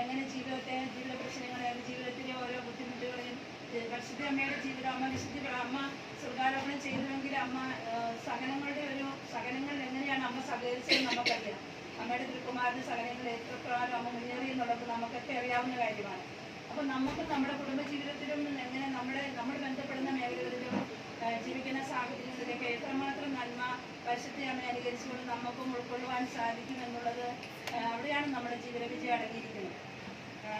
എങ്ങനെ ജീവിത പ്രശ്നങ്ങളെയും ജീവിതത്തിലെ ഓരോ ബുദ്ധിമുട്ടുകളെയും പരിശുദ്ധി അമ്മയുടെ ജീവിതം അമ്മ സ്വർഗാരോപണം ചെയ്തുവെങ്കിൽ സഹനങ്ങളിൽ എങ്ങനെയാണ് അമ്മ സഹകരിച്ചതെന്ന് നമുക്കറിയാം. അമ്മയുടെ തിരുക്കുമാരൻ്റെ സഹനങ്ങളിൽ എത്രപ്രകാരം അമ്മ മുന്നേറി എന്നുള്ളത് നമുക്കൊക്കെ അറിയാവുന്ന കാര്യമാണ്. അപ്പോൾ നമുക്ക് നമ്മുടെ കുടുംബജീവിതത്തിലും എങ്ങനെ നമ്മൾ ബന്ധപ്പെടുന്ന മേഖലകളിലും ജീവിക്കുന്ന സാഹചര്യങ്ങളിലേക്ക് എത്രമാത്രം നന്മ പരിശുദ്ധി അമ്മയെ അനുകരിച്ചുകൊണ്ട് നമുക്കും ഉൾക്കൊള്ളുവാൻ സാധിക്കും എന്നുള്ളത് അവിടെയാണ് നമ്മുടെ ജീവിത വിജയം അടങ്ങിയിരിക്കുന്നത്.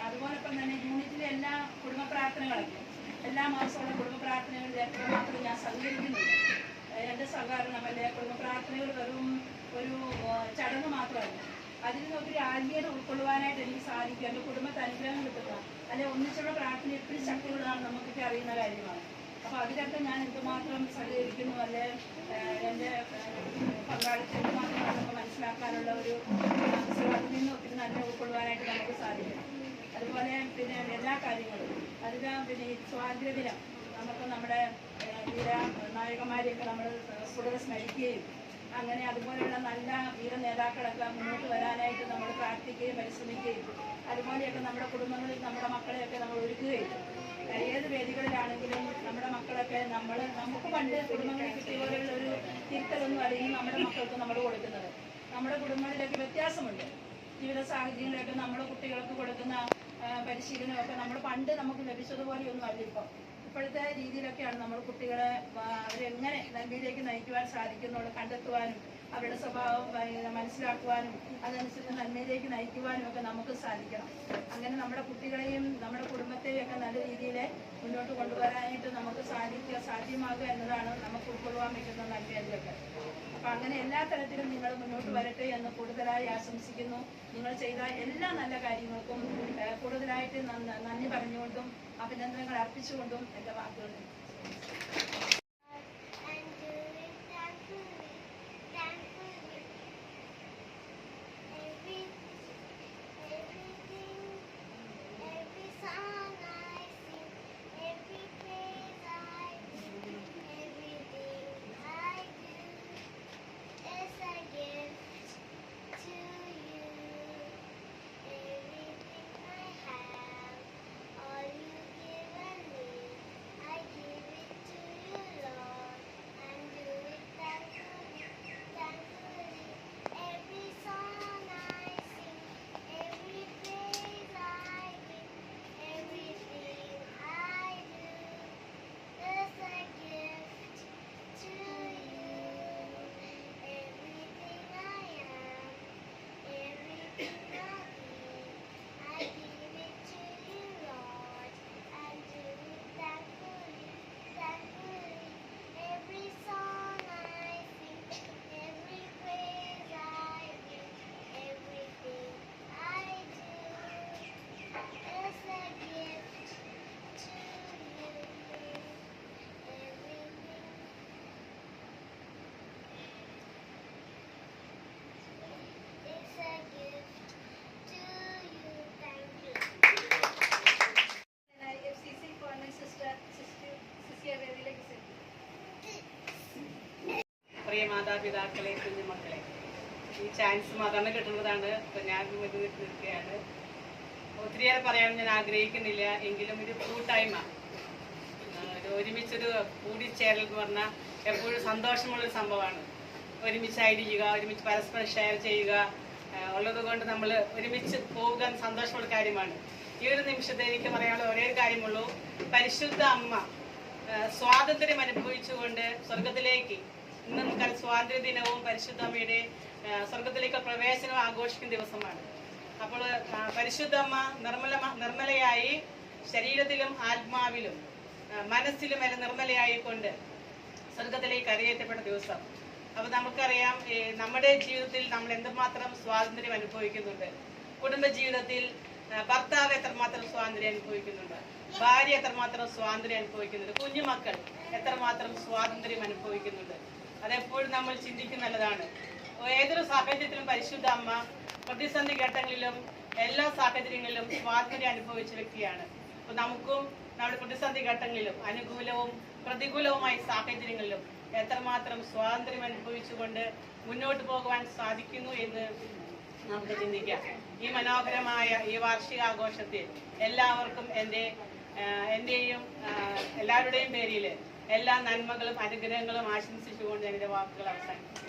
അതുപോലൊപ്പം തന്നെ യൂണിറ്റിലെ എല്ലാ കുടുംബ പ്രാർത്ഥനകളൊക്കെ എല്ലാ മാസമുള്ള കുടുംബ പ്രാർത്ഥനകളിൽ എത്രമാത്രം ഞാൻ സഹകരിക്കുന്നുണ്ട്. എൻ്റെ സഹകരണം അല്ലെ കുടുംബ പ്രാർത്ഥനകൾ വെറും ഒരു ചടങ്ങ് മാത്രമല്ല, അതിൽ നിന്ന് ഒത്തിരി ആത്മീയത ഉൾക്കൊള്ളുവാനായിട്ട് എനിക്ക് സാധിക്കും. എൻ്റെ കുടുംബത്തെ അനുഗ്രഹം കിട്ടുക അല്ലെ ഒന്നിച്ചുള്ള പ്രാർത്ഥന എപ്പോഴും ശക്തികളാണ് നമുക്കൊക്കെ അറിയുന്ന കാര്യമാണ്. അപ്പോൾ അതിലൊക്കെ ഞാൻ എന്തുമാത്രം സഹകരിക്കുന്നു അല്ലെ എൻ്റെ പങ്കാളിത്തം എന്തുമാത്രം നമുക്ക് മനസ്സിലാക്കാനുള്ള ഒരു അതിൽ നിന്ന് ഒത്തിരി നന്മ ഉൾക്കൊള്ളുവാനായിട്ട് നമുക്ക് സാധിക്കും. അതുപോലെ പിന്നെ എല്ലാ കാര്യങ്ങളും അതിൽ പിന്നെ ഈ സ്വാതന്ത്ര്യ ദിനം നമുക്ക് നമ്മുടെ വീര നായകന്മാരെയൊക്കെ നമ്മൾ കൂടുതൽ സ്മരിക്കുകയും അങ്ങനെ അതുപോലെയുള്ള നല്ല വീര നേതാക്കളൊക്കെ മുന്നോട്ട് വരാനായിട്ട് നമ്മൾ പ്രാർത്ഥിക്കുകയും പരിശ്രമിക്കുകയും അതുപോലെയൊക്കെ നമ്മുടെ കുടുംബങ്ങളിൽ നമ്മുടെ മക്കളെയൊക്കെ നമ്മൾ ഒരുക്കുകയും ഏത് വേദികളിലാണെങ്കിലും നമ്മുടെ മക്കളൊക്കെ നമുക്ക് പണ്ട് കുടുംബങ്ങളിൽ കിട്ടിയ പോലെയുള്ള ഒരു തിരുത്തലൊന്നും അല്ലെങ്കിൽ നമ്മുടെ മക്കൾക്ക് നമ്മൾ കൊടുക്കുന്നത്. നമ്മുടെ കുടുംബങ്ങളിലൊക്കെ വ്യത്യാസമുണ്ട്. ജീവിത സാഹചര്യങ്ങളിലൊക്കെ നമ്മുടെ കുട്ടികൾക്ക് കൊടുക്കുന്ന പരിശീലനമൊക്കെ നമ്മൾ പണ്ട് നമുക്ക് ലഭിച്ചതുപോലെയൊന്നും അല്ല ഇപ്പോഴത്തെ രീതിയിലൊക്കെയാണ് നമ്മൾ കുട്ടികളെ അവരെങ്ങനെ നന്മയിലേക്ക് നയിക്കുവാൻ സാധിക്കുന്നുള്ളൂ കണ്ടെത്തുവാനും അവരുടെ സ്വഭാവം മനസ്സിലാക്കുവാനും അതനുസരിച്ച് നന്മയിലേക്ക് നയിക്കുവാനും ഒക്കെ നമുക്ക് സാധിക്കണം. അങ്ങനെ നമ്മുടെ കുട്ടികളെയും നമ്മുടെ കുടുംബത്തെയും ഒക്കെ നല്ല രീതിയിൽ മുന്നോട്ട് കൊണ്ടുവരാനായിട്ട് നമുക്ക് സാധ്യമാകുക എന്നതാണ് നമുക്ക് ഉൾക്കൊള്ളുവാൻ പറ്റുന്ന നന്മയൊക്കെ. അപ്പം അങ്ങനെ എല്ലാ തരത്തിലും നിങ്ങൾ മുന്നോട്ട് വരട്ടെ എന്ന് കൂടുതലായി ആശംസിക്കുന്നു. നിങ്ങൾ ചെയ്ത എല്ലാ നല്ല കാര്യങ്ങൾക്കും കൂടുതലായിട്ട് നന്ദി പറഞ്ഞുകൊണ്ടും അഭിനന്ദനങ്ങൾ അർപ്പിച്ചുകൊണ്ടും എൻ്റെ വാക്കുകൾ All you given me, I give it to you. മാതാപിതാക്കളെ, കുഞ്ഞുമക്കളെ, ഈ ചാൻസ് മതം കിട്ടുന്നതാണ്. ഇപ്പം ഞാൻ നിൽക്കുകയാണ്. ഒത്തിരിയേറെ പറയാൻ ഞാൻ ആഗ്രഹിക്കുന്നില്ല. എങ്കിലും ഒരു കൂട്ടായ്മ, ഒരുമിച്ചൊരു കൂടിച്ചേരൽ എന്ന് പറഞ്ഞാൽ എപ്പോഴും സന്തോഷമുള്ളൊരു സംഭവമാണ്. ഒരുമിച്ചായിരിക്കുക, ഒരുമിച്ച് പരസ്പരം ഷെയർ ചെയ്യുക ഉള്ളത് കൊണ്ട് നമ്മൾ ഒരുമിച്ച് പോകാൻ സന്തോഷമുള്ള കാര്യമാണ്. ഈ ഒരു നിമിഷത്തെ എനിക്ക് പറയാനുള്ള ഒരേ കാര്യമുള്ളൂ, പരിശുദ്ധ അമ്മ സ്വാതന്ത്ര്യം അനുഭവിച്ചുകൊണ്ട് സ്വർഗത്തിലേക്ക്, ഇന്ന് നമുക്ക് സ്വാതന്ത്ര്യ ദിനവും പരിശുദ്ധ അമ്മയുടെ സ്വർഗത്തിലേക്ക് പ്രവേശനവും ആഘോഷിക്കുന്ന ദിവസമാണ്. അപ്പോൾ പരിശുദ്ധ അമ്മ നിർമ്മലയായി ശരീരത്തിലും ആത്മാവിലും മനസ്സിലും എല്ലാം നിർമ്മലയായിക്കൊണ്ട് സ്വർഗത്തിലേക്ക് കരയേറ്റപ്പെട്ട ദിവസം. അപ്പോൾ നമുക്കറിയാം, നമ്മുടെ ജീവിതത്തിൽ നമ്മൾ എന്തുമാത്രം സ്വാതന്ത്ര്യം അനുഭവിക്കുന്നുണ്ട്. കുടുംബ ജീവിതത്തിൽ ഭർത്താവ് എത്രമാത്രം സ്വാതന്ത്ര്യം അനുഭവിക്കുന്നുണ്ട്, ഭാര്യ എത്രമാത്രം സ്വാതന്ത്ര്യം അനുഭവിക്കുന്നുണ്ട്, കുഞ്ഞുമക്കൾ എത്രമാത്രം സ്വാതന്ത്ര്യം അനുഭവിക്കുന്നുണ്ട്. അതെപ്പോഴും നമ്മൾ ചിന്തിക്കുന്നതാണ്. ഏതൊരു സാഹചര്യത്തിലും പരിശുദ്ധ അമ്മ പ്രതിസന്ധി ഘട്ടങ്ങളിലും എല്ലാ സാഹചര്യങ്ങളിലും സ്വാതന്ത്ര്യം അനുഭവിച്ച വ്യക്തിയാണ്. അപ്പോൾ നമുക്കും നമ്മുടെ പ്രതിസന്ധി ഘട്ടങ്ങളിലും അനുകൂലവും പ്രതികൂലവുമായ സാഹചര്യങ്ങളിലും എത്രമാത്രം സ്വാതന്ത്ര്യം അനുഭവിച്ചുകൊണ്ട് മുന്നോട്ട് പോകുവാൻ സാധിക്കുന്നു എന്ന് നമുക്ക് ചിന്തിക്കാം. ഈ മനോഹരമായ ഈ വാർഷികാഘോഷത്തിൽ എല്ലാവർക്കും എൻ്റെയും എല്ലാവരുടെയും പേരിൽ എല്ലാ നന്മകളും അനുഗ്രഹങ്ങളും ആശംസിച്ചുകൊണ്ട് ഞാൻ എൻ്റെ വാക്കുകൾ അവസാനിപ്പിക്കുന്നു.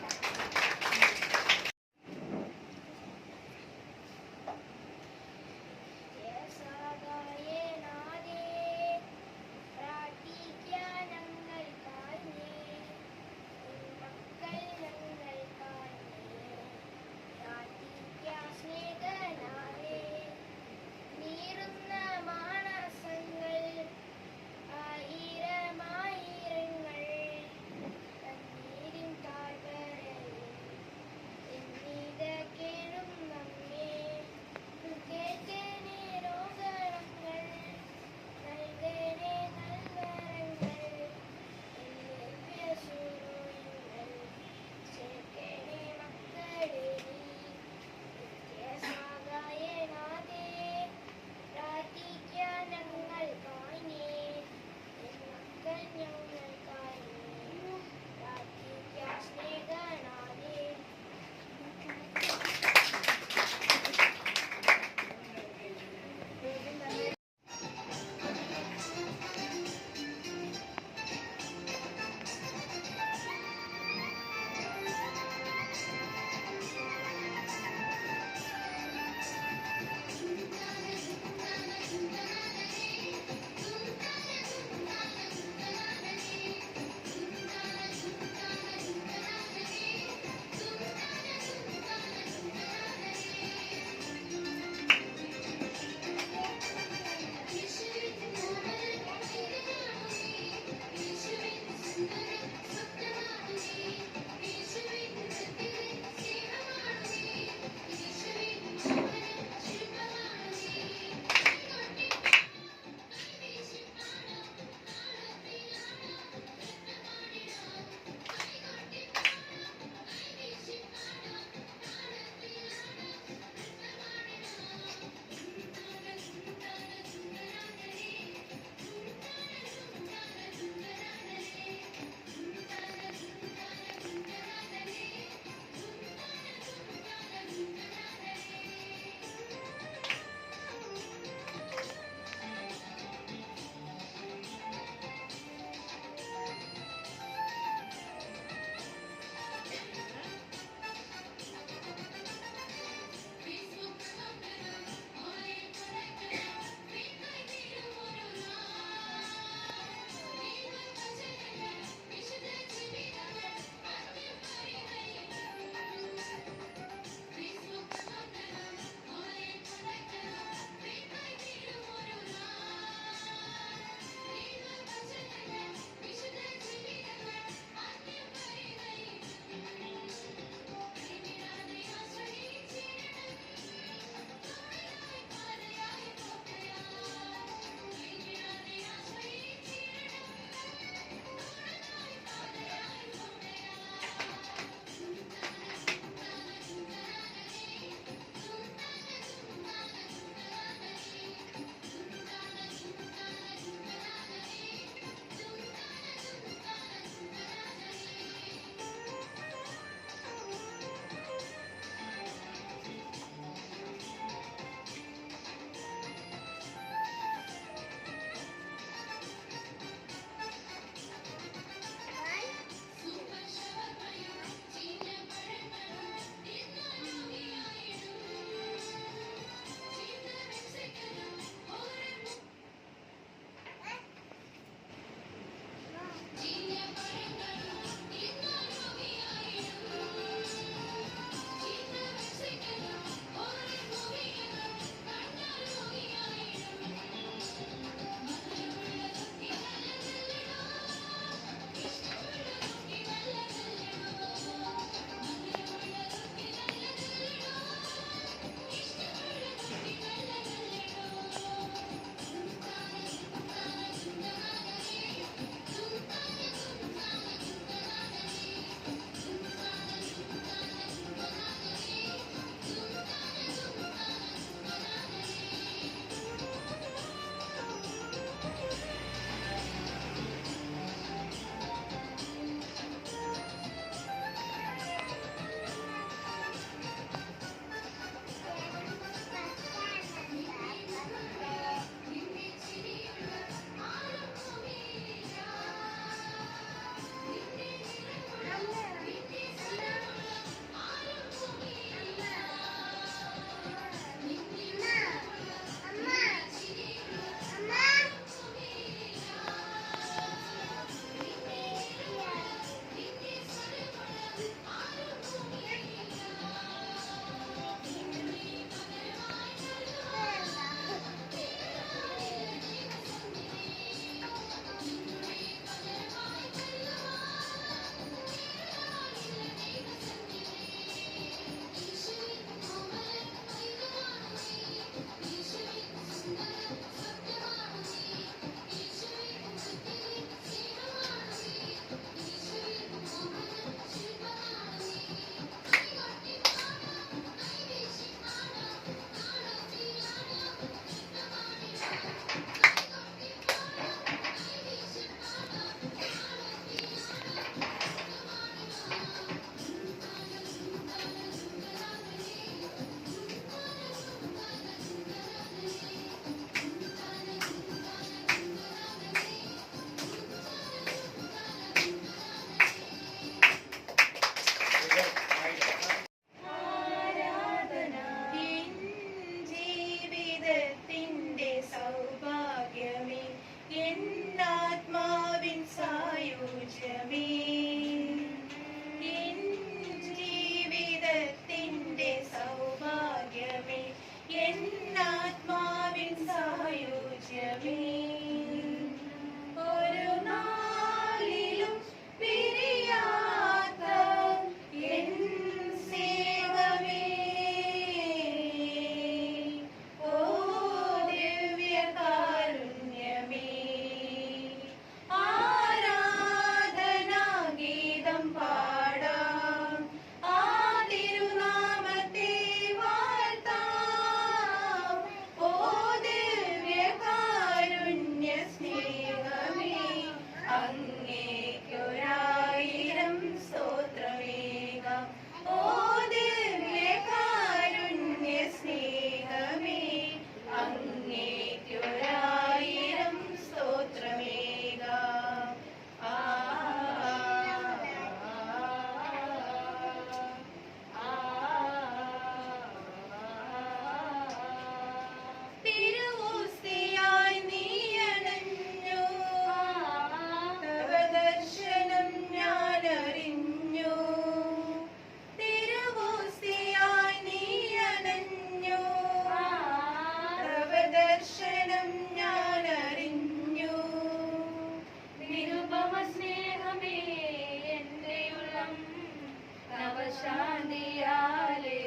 നവശാന്തിയാലേ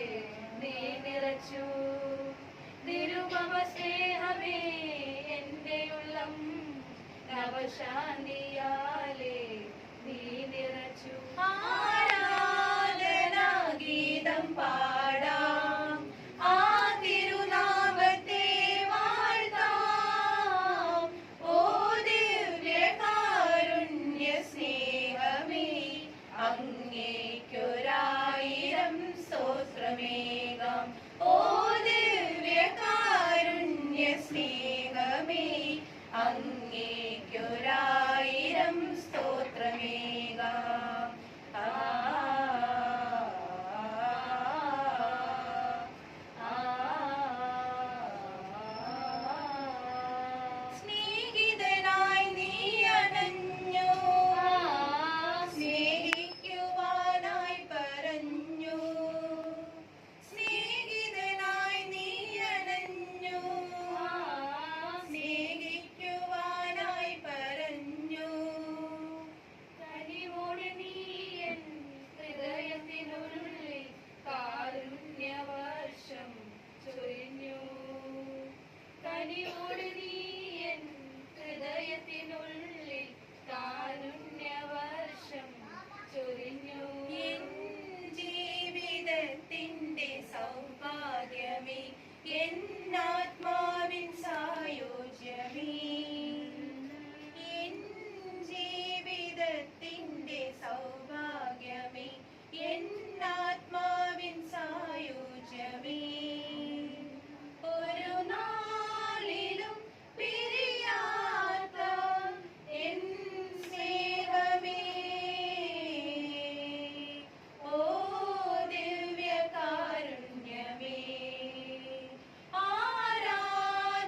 നീ നിറച്ചു. നിരുപമ സ്നേഹമേ എന്റെ ഉള്ളം നവശാന്തിയാലേ നീ നിറച്ചു. ആരാധനാഗീതം പാടാം, ആ തിരുനാമത്തെ വാഴ്ത്താം. ഓ ദിവ്യകാരുണ്യ സ്നേഹമേ അങ്ങേക്കൊരായിരം സ്തോത്രമേകാം. ഓ ദിവ്യകാരുണ്യ സ്നേഹമേ അങ്ങേക്കൊരായിരം സ്തോത്രമേകാം. സ്നേഹിതനായി നീ അണഞ്ഞു, സ്നേഹിക്കുവാനായി പറഞ്ഞു. സ്നേഹിതനായി നീ അണഞ്ഞു, സ്നേഹിക്കുവാനായി പറഞ്ഞു. കനിവോടെ നീ എൻ ഹൃദയത്തിനുള്ളിൽ കാരുണ്യവർഷം ചൊരിഞ്ഞു. കനിവോടെ നീ എൻ ഹൃദയത്തിനുള്ളിൽ കാരുണ്യവർഷം ചൊരിഞ്ഞു. എൻ ജീവിതത്തിന്റെ സൗഭാഗ്യമേ, എന്നാത്മാവിൻ സായോജ്യമേ. എൻ ജീവിതത്തിന്റെ സൗഭാഗ്യമേ, എന്നാത്മാവിൻ സായോജ്യമേ. ഒരു നാളിലും പിരിയാത്ത എൻ സ്നേഹമേ, ഓ ദിവ്യകാരുണ്യമേ.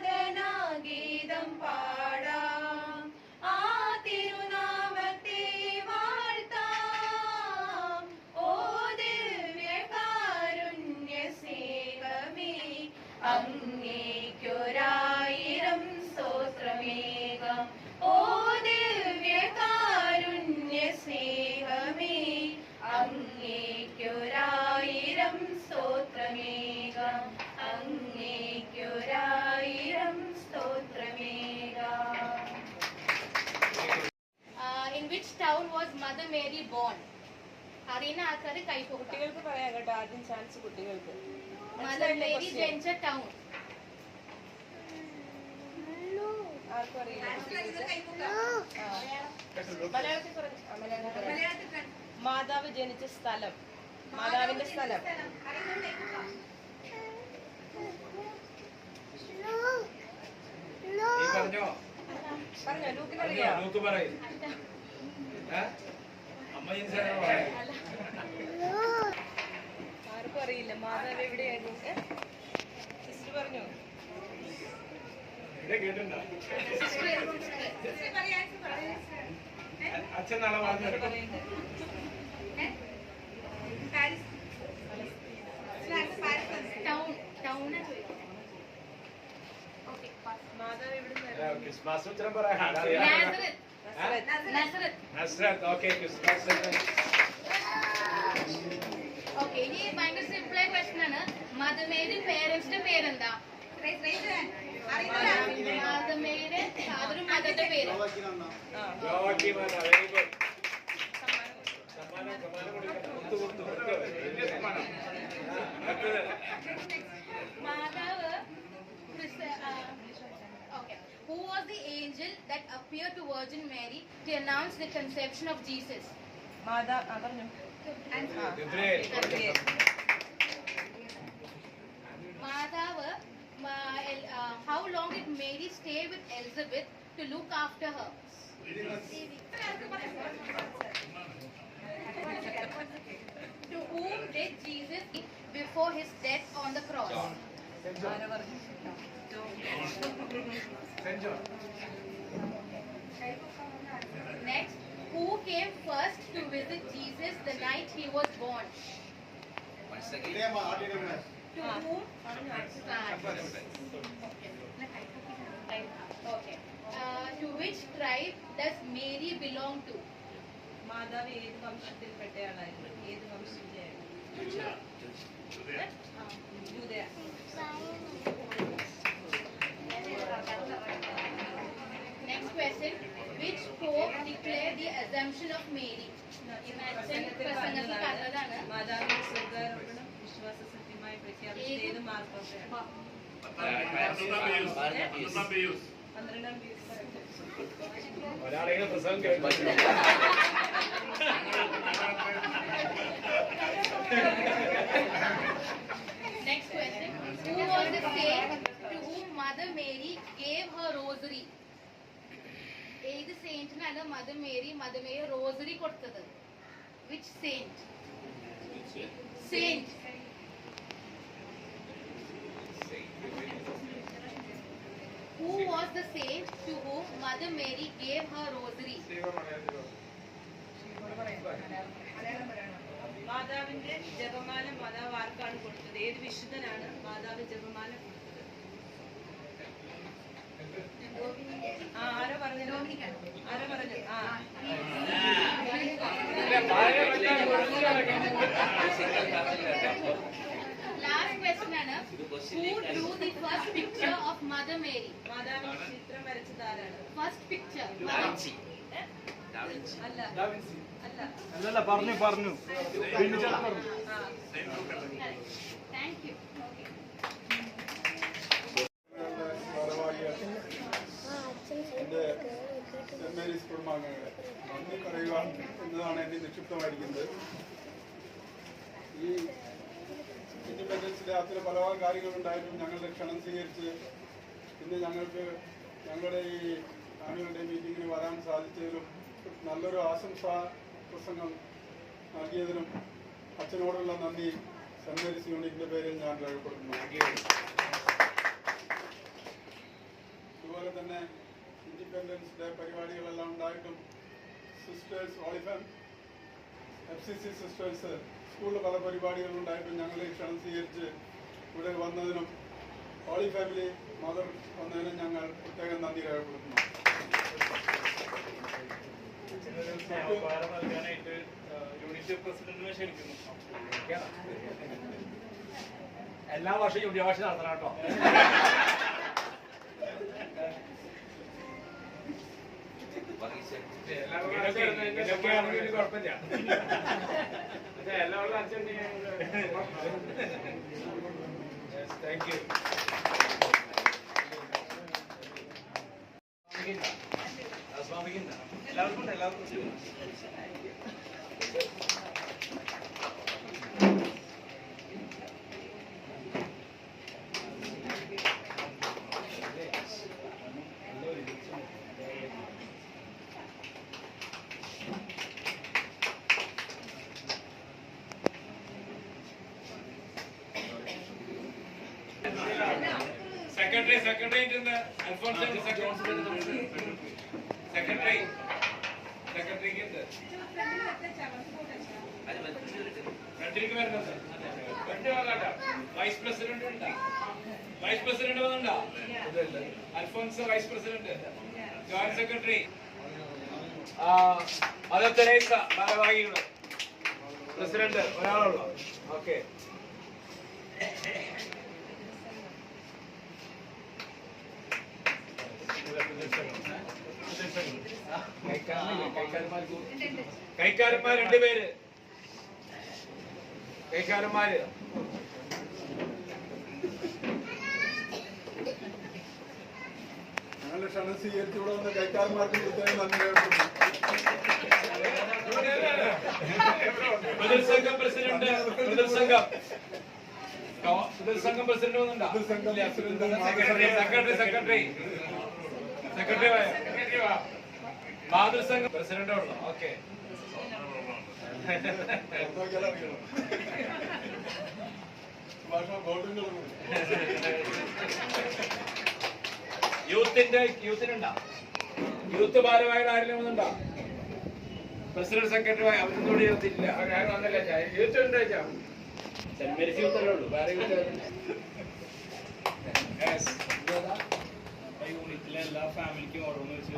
ആരാധനാഗീതം പാടാം, ആ തിരുനാമത്തെ വാഴ്ത്താം. ഓ ദിവ്യകാരുണ്യ സ്നേഹമേ അങ്ങേക്കൊരായിരം സ്തോത്രമേകാം. ഓ ദിവ്യകാരുണ്യ സ്നേഹമേ അങ്ങേക്കൊരായിരം സ്തോത്രമേകാം. അങ്ങേക്കൊരായിരം സ്തോത്രമേകാം. In which town was Mother Mary born? അറിയുന്ന ആൾക്കാർ കൈപ്പൊക്കാം. കുട്ടികൾക്ക് പറയാം കേട്ടോ, ആദ്യം ചാൻസ് കുട്ടികൾക്ക്. Mother Mary ജനിച്ച ടൗൺ. ആർക്കും അറിയില്ല. മാതാവ് ജനിച്ച സ്ഥലം, മാതാവിന്റെ സ്ഥലം. നീ പറഞ്ഞോ? പറഞ്ഞോ, ലൂക്കിനറിയാം. നോക്ക് പറയും. അമ്മ ജനിച്ചാണോ പറയാ? ആർക്കും അറിയില്ല. മാതാവ് എവിടെയായിരുന്നു? സിസ്റ്റർ പറഞ്ഞോ. കേട്ടിട്ടുണ്ടോ? അച്ഛൻ നാളെ പറഞ്ഞു. മാതാവ് എവിടെ ക്രിസ്മസ് ഉത്തരം പറയാം. Okay Christmas. ഓക്കെ, ഇനി ഭയങ്കര സിമ്പിൾ ആയ ക്വസ്റ്റൻ ആണ്. മദർ മേരി പേരൻസിന്റെ പേരെന്താ? മദർ മേരി അതൊരു മദറിന്റെ പേര്. Very good. സമ്മാനം കൊടുക്കണം. മാതാവ് okay. Who was the angel that appeared to Virgin Mary to announce the conception of Jesus? പറഞ്ഞു. മാതാവ്, how long did Mary stay with Elizabeth to look after her? To whom did Jesus eat before his death on the cross? Next, who came first to visit Jesus the night he was born? Once again. To whom? Okay. To which tribe does Mary belong to? മാതാവ് ഏത് വംശത്തിൽപ്പെട്ടയാളായിരുന്നു? ഏത് വംശജയായിരുന്നു? മാതാവിന്റെ സ്വർഗാരോപണം വിശ്വാസ സത്യമായി പ്രഖ്യാപിച്ചത് മാർപ്പാപ്പയാണ്. 12 ഒരാളെങ്കിലും പ്രസംഗം കേട്ടു. Next question. Who was the saint to whom Mother Mary gave her rosary? ഏത് സെയിന്റിനാണ് മദർ മേരി റോസറി കൊടുത്തത്? Which saint? Saint. Who was the saint to whom Mother Mary gave her rosary? മാതാവിന്റെ ജപമാല മാതാവ് ആർക്കാണ് കൊടുത്തത്? ഏത് വിശുദ്ധനാണ് മാതാവ് ജപമാല കൊടുത്തത്? ആരോ പറഞ്ഞു? Last question ആണ്. Who drew the first picture of Mother Mary? മാതാവിന്റെ ചിത്രം വരച്ചത് ആരാണ്? First picture. അല്ല പറഞ്ഞു Thank you. എൻ്റെ സെന്റ് മേരീസ് കുടുംബാംഗങ്ങളെ നന്ദി പറയുക എന്നതാണ് എൻ്റെ നിക്ഷിപ്തമായിരിക്കുന്നത്. ഈ ഇൻഡിപെൻഡൻസ് ഡേ അത്ര പല കാര്യങ്ങളുണ്ടായിട്ടും ഞങ്ങളുടെ ക്ഷണം സ്വീകരിച്ച് ഇന്ന് ഞങ്ങൾക്ക് ഞങ്ങളുടെ ഈ ആനുവൽ ഡേ മീറ്റിങ്ങിന് വരാൻ സാധിച്ചതിലും നല്ലൊരു ആശംസാ പ്രസംഗം നൽകിയതിനും അച്ഛനോടുള്ള നന്ദി സെന്റ് മേരീസ് യൂണിറ്റിൻ്റെ പേരിൽ ഞാൻ രേഖപ്പെടുത്തുന്നു. അതുപോലെ തന്നെ ഇൻഡിപെൻഡൻസ് ഡേ പരിപാടികളെല്ലാം ഉണ്ടായിട്ടും സിസ്റ്റേഴ്സ് ഓളിഫാം FCC സിസ്റ്റേഴ്സ് സ്കൂളിൽ പല പരിപാടികളുണ്ടായിട്ടും ഞങ്ങളെ ക്ഷണം സ്വീകരിച്ച് ഇവിടെ വന്നതിനും ഹോളി ഫാമിലി മദർ വന്നതിനും ഞങ്ങൾ പ്രത്യേകം നന്ദി രേഖപ്പെടുത്തുന്നു. എല്ലാ വർഷവും യൂണിറ്റ് ഭാഷ നടത്തണം കേട്ടോ. കുഴപ്പമില്ല. എല്ലാവരും അച്ഛൻ താങ്ക് യു. എല്ലാവർക്കും സെക്രട്ടറി വൈസ് പ്രസിഡന്റ് വന്നുണ്ടോ? Alphonse vice president, joint secretary, mother Teresa ഭാരവാഹികൾ, പ്രസിഡന്റ് ഒരാളുള്ളൂ. ഓക്കെ. കൈക്കാരന്മാർ 2 പേര്. കൈക്കാരന്മാര് ഞങ്ങളുടെ ക്ഷണം സ്വീകരിച്ച് ഇവിടെ വന്ന കൈക്കാരന്മാർക്ക് പ്രത്യേകം നന്ദി രേഖപ്പെടുത്തുന്നു. പ്രതിസംഘം പ്രസിഡന്റ് വന്നിട്ടുണ്ടോ? സെക്രട്ടറി മാതൃസംഘം പ്രസിഡന്റ് ഉള്ളു. ഓക്കെ. യൂത്തിനുണ്ടോ? യൂത്ത് ഭാരവാഹികൾ ആരെങ്കിലും വന്നിട്ടുണ്ടോ? പ്രസിഡന്റ് സെക്രട്ടറി അവരൊന്നും കൂടി യൂത്തില്ല. ഞാൻ വന്നില്ല. യൂത്ത് ഉണ്ട്. സെന്റ് മേരീസ് യൂത്തല്ലേ ഉള്ളൂ, വേറെ യൂത്ത്.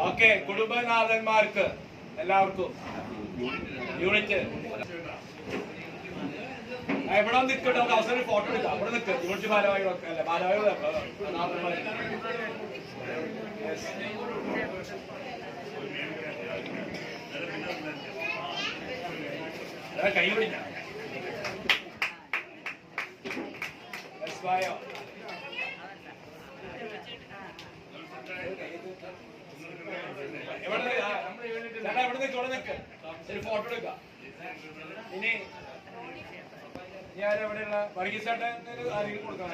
ഓക്കെ. കുടുംബനാഥന്മാർക്ക് എല്ലാവർക്കും യൂണിറ്റ് ഇവിടെ നിൽക്കട്ടെ. നമുക്ക് അവസരം ഫോട്ടോ എടുക്കാം. ഇവിടെ നിൽക്കുക. യൂണിറ്റ് ഭാരവാഹികളൊക്കെ അല്ലേ? ഭാരവാഹികൾ കൈ പിടിക്കാം. ഉറപ്പായോ? ഇവിടെ നിൽക്ക്, ഒരു ഫോട്ടോ എടുക്കാം. ഇനി ഞാൻ എവിടെയുള്ള വർഗീസായിട്ട് ആരെങ്കിലും കൊടുക്കണം.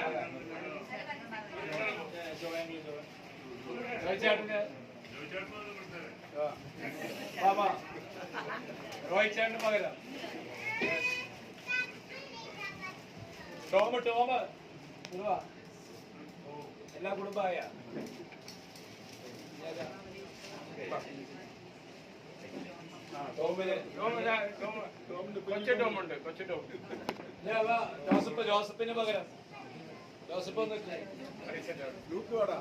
ചേട്ടന് രോഹിത് ചേട്ടന് പകരം ടോമ് കുടുംബ എല്ലാ കുടുംബമായ ജോസഫിന് പകരം ജോസഫ് ഒന്ന് ലൂക്ക് വേടാ.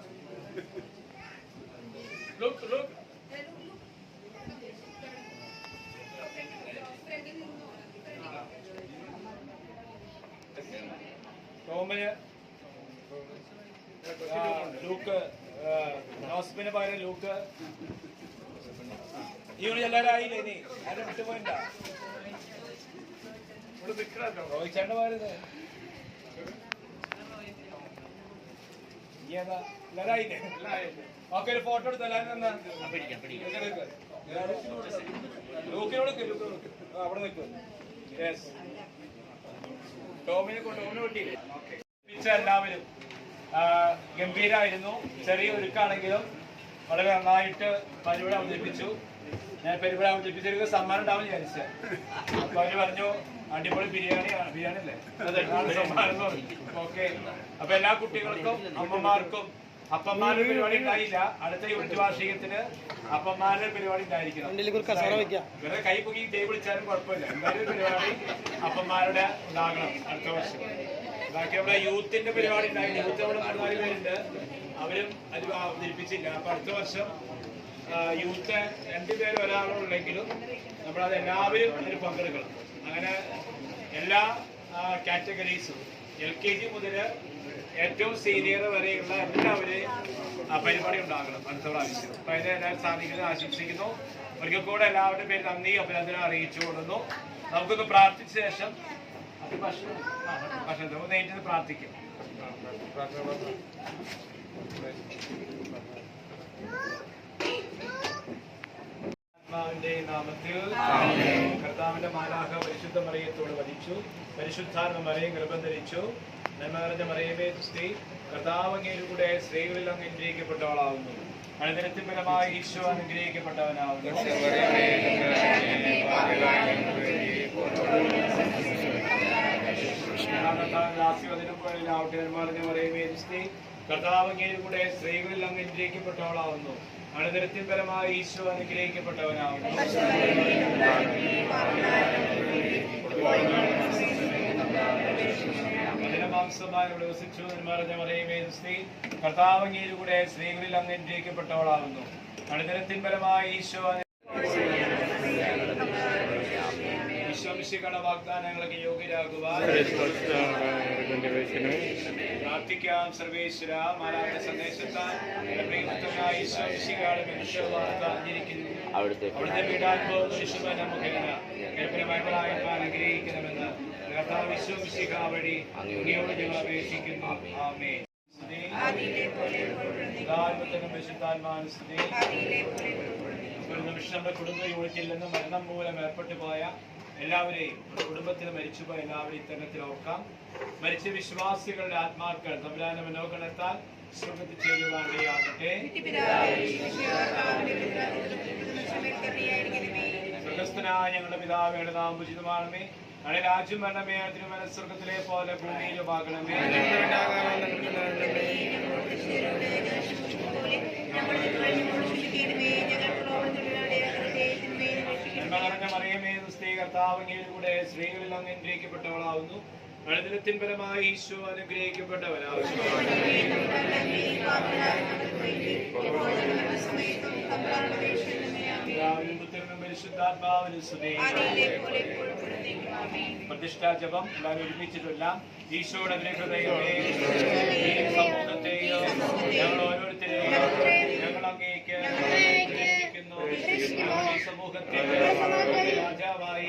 ടോമിന് ലൂക്ക്, ജോസഫിന് പകരം ലൂക്ക്. ഈ വിളി എല്ലാവരും ആയില്ലേ? ഇനി ആരും വിട്ടുപോയിണ്ട. രോഹിത് ചേട്ടൻ്റെ പകരം എല്ലാവരും ആയില്ലേ? ഓക്കെ, ഒരു ഫോട്ടോ എടുത്ത് എല്ലാവരും ലൂക്കിനോട് അവിടെ നിൽക്കും. ടോമിനെ കൊണ്ടില്ലേ? എല്ലാവരും ഗംഭീരായിരുന്നു. ചെറിയ ഒരുക്കാണെങ്കിലും വളരെ നന്നായിട്ട് പരിപാടി അവതരിപ്പിച്ചു. ഞാൻ പരിപാടി അവതരിപ്പിച്ചവർക്ക് സമ്മാനം ഉണ്ടാവും വിചാരിച്ചത്. അപ്പൊ അവര് പറഞ്ഞു അടിപൊളി ബിരിയാണിയാണ്. ബിരിയാണി അല്ലേ? സമ്മാനം. ഓക്കെ, അപ്പൊ എല്ലാ കുട്ടികൾക്കും അമ്മമാർക്കും അപ്പന്മാരുടെ പരിപാടി ഉണ്ടായില്ല. അടുത്ത യൂണിറ്റ് വാർഷികത്തിന് അപ്പന്മാരുടെ പരിപാടി ഉണ്ടായിരിക്കണം. വേറെ കൈ പൊക്കി കൈ വിളിച്ചാലും കുഴപ്പമില്ല. എന്തായാലും പരിപാടി അപ്പന്മാരുടെ ഉണ്ടാകണം അടുത്ത വർഷം. ബാക്കി നമ്മുടെ യൂത്തിന്റെ പരിപാടി ഉണ്ടായില്ല. യൂത്ത് അവിടെ 4 പേരുണ്ട്, അവരും അത് അവതരിപ്പിച്ചില്ല. അപ്പൊ അടുത്ത വർഷം യൂത്ത് 2 പേര് ഒരാളുള്ളെങ്കിലും നമ്മളത് എല്ലാവരും അതിൽ പങ്കെടുക്കണം. അങ്ങനെ എല്ലാ കാറ്റഗറീസും LKG മുതൽ ഏറ്റവും സീനിയർ വരെയുള്ള എല്ലാവരെയും പരിപാടി ഉണ്ടാകണം അടുത്ത പ്രാവശ്യം. അപ്പൊ അതിന് എല്ലാവരും സാധിക്കുന്നത് ആശംസിക്കുന്നു. ഒരിക്കൽ കൂടെ എല്ലാവരുടെ പേര് നന്ദി അഭിനന്ദനം അറിയിച്ചു കൊടുക്കുന്നു. നമുക്കൊന്ന് പ്രാർത്ഥിച്ച ശേഷം ഭക്ഷണം നേരിട്ട് പ്രാർത്ഥിക്കും. കർത്താവിന്റെ നാമത്തിൽ കർത്താവിന്റെ മാലാഖ പരിശുദ്ധ മറിയത്തോട് വധിച്ചു. പരിശുദ്ധാത്മ മറിയം ഗർഭം ധരിച്ചു. നന്മ നിറഞ്ഞ മറിയമേ സ്ത്രീ, കർത്താവ് അങ്ങയിലൂടെ സ്ത്രീകളിൽ അങ്ങ് അനുഗ്രഹിക്കപ്പെട്ടവളാവുന്നു. അനുദിനത്തിൻ ഫലമായി ഈശോ അനുഗ്രഹിക്കപ്പെട്ടവനാവുന്നു. കർത്താവ് അങ്ങയിലൂടെ സ്ത്രീകളിൽ അങ്ങ് അനുഗ്രഹിക്കപ്പെട്ടവളാവുന്നു. അനുദിനത്തിൻ ഫലമായി ഈശോ അനുഗ്രഹിക്കപ്പെട്ടവനാവുന്നു. മാംസമായി വസിച്ചു നിറഞ്ഞ മറിയമേ സ്ത്രീ, കർത്താവ് അങ്ങയിലൂടെ സ്ത്രീകളിൽ അങ്ങ് അനുഗ്രഹിക്കപ്പെട്ടവളാവുന്നു. അനുദിനത്തിൻ ഫലമായി ഈശോ ഈശോമിശിഹായുടെ വാഗ്ദാനങ്ങൾക്ക് യോഗ്യരാകുവാൻ പ്രാർത്ഥിക്കാം. സർവേശ്വര മാലാഖയുടെ സന്ദേശത്താൽ ഈശോമിശിഹായുടെ മനുഷ്യവാർത്ത അറിഞ്ഞിരിക്കുന്നു. അവിടുത്തെ പീഡാത്ഭവം മനുഷ്യമായ മുഖേന കൽപ്പനമായിട്ട് അനുഗ്രഹിക്കണമെന്ന് കർത്താവ് ഈശോമിശിഹാ വഴി അങ്ങയോട് ഞങ്ങൾ അപേക്ഷിക്കുന്നു. ആമേൻ. ഒരു നിമിഷം നമ്മുടെ കുടുംബ യൂണിറ്റിൽ നിന്ന് മരണം മൂലം ഏർപ്പെട്ടു പോയ എല്ലാവരെയും, കുടുംബത്തിൽ മരിച്ചുപോയ എല്ലാവരെയും ഇത്തരത്തിൽ ഓർക്കാം. മരിച്ച വിശ്വാസികളുടെ ആത്മാക്കൾ തമ്പുരാന്റെ മനോഗണത്താൽ സ്വർഗ്ഗത്തിൽ ചേരുവാനിടയാകട്ടെ. സ്വർഗ്ഗസ്ഥനായ ഞങ്ങളുടെ പിതാവേ, നാം ഉചിതമാണമേ. ഞങ്ങളുടെ രാജ്യം വരണമേ. തിരുമന സ്വർഗ്ഗത്തിലെ പോലെ ഭൂമിയിലുമാകണമേ. മറിയമേ സ്ത്രീ, കർത്താവ് അങ്ങയിലൂടെ സ്ത്രീകളിൽ അങ്ങ് അനുഗ്രഹിക്കപ്പെട്ടവളാവുന്നു. അനുദിനത്തിൻ ഫലമായി ഈശോ അനുഗ്രഹിക്കപ്പെട്ടവനാവുന്നു. പരിശുദ്ധാത്മാവിനും സ്തുതി. പ്രതിഷ്ഠാ ജപം എല്ലാവരും ഒരുമിച്ചിട്ടില്ല. ഈശോയുടെ ഹൃദയമേ, ഈ സമൂഹത്തെയും ഞങ്ങൾ ഓരോരുത്തരെയും ഞങ്ങൾ അങ്ങേക്ക് സമൂഹത്തെ രാജാവായി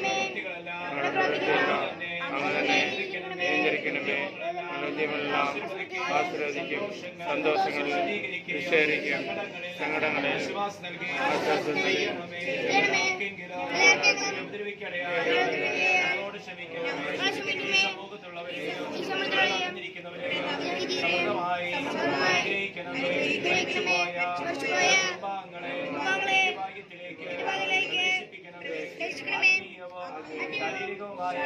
വ്യക്തികളെല്ലാം തന്നെ അനുദ്യമെല്ലാം ആശ്രവദിക്കും. സന്തോഷങ്ങളിൽ വിശേഷിക്കും. സങ്കടങ്ങളെ ആശ്വാസം ചെയ്യും. ശാരീരികവുമായ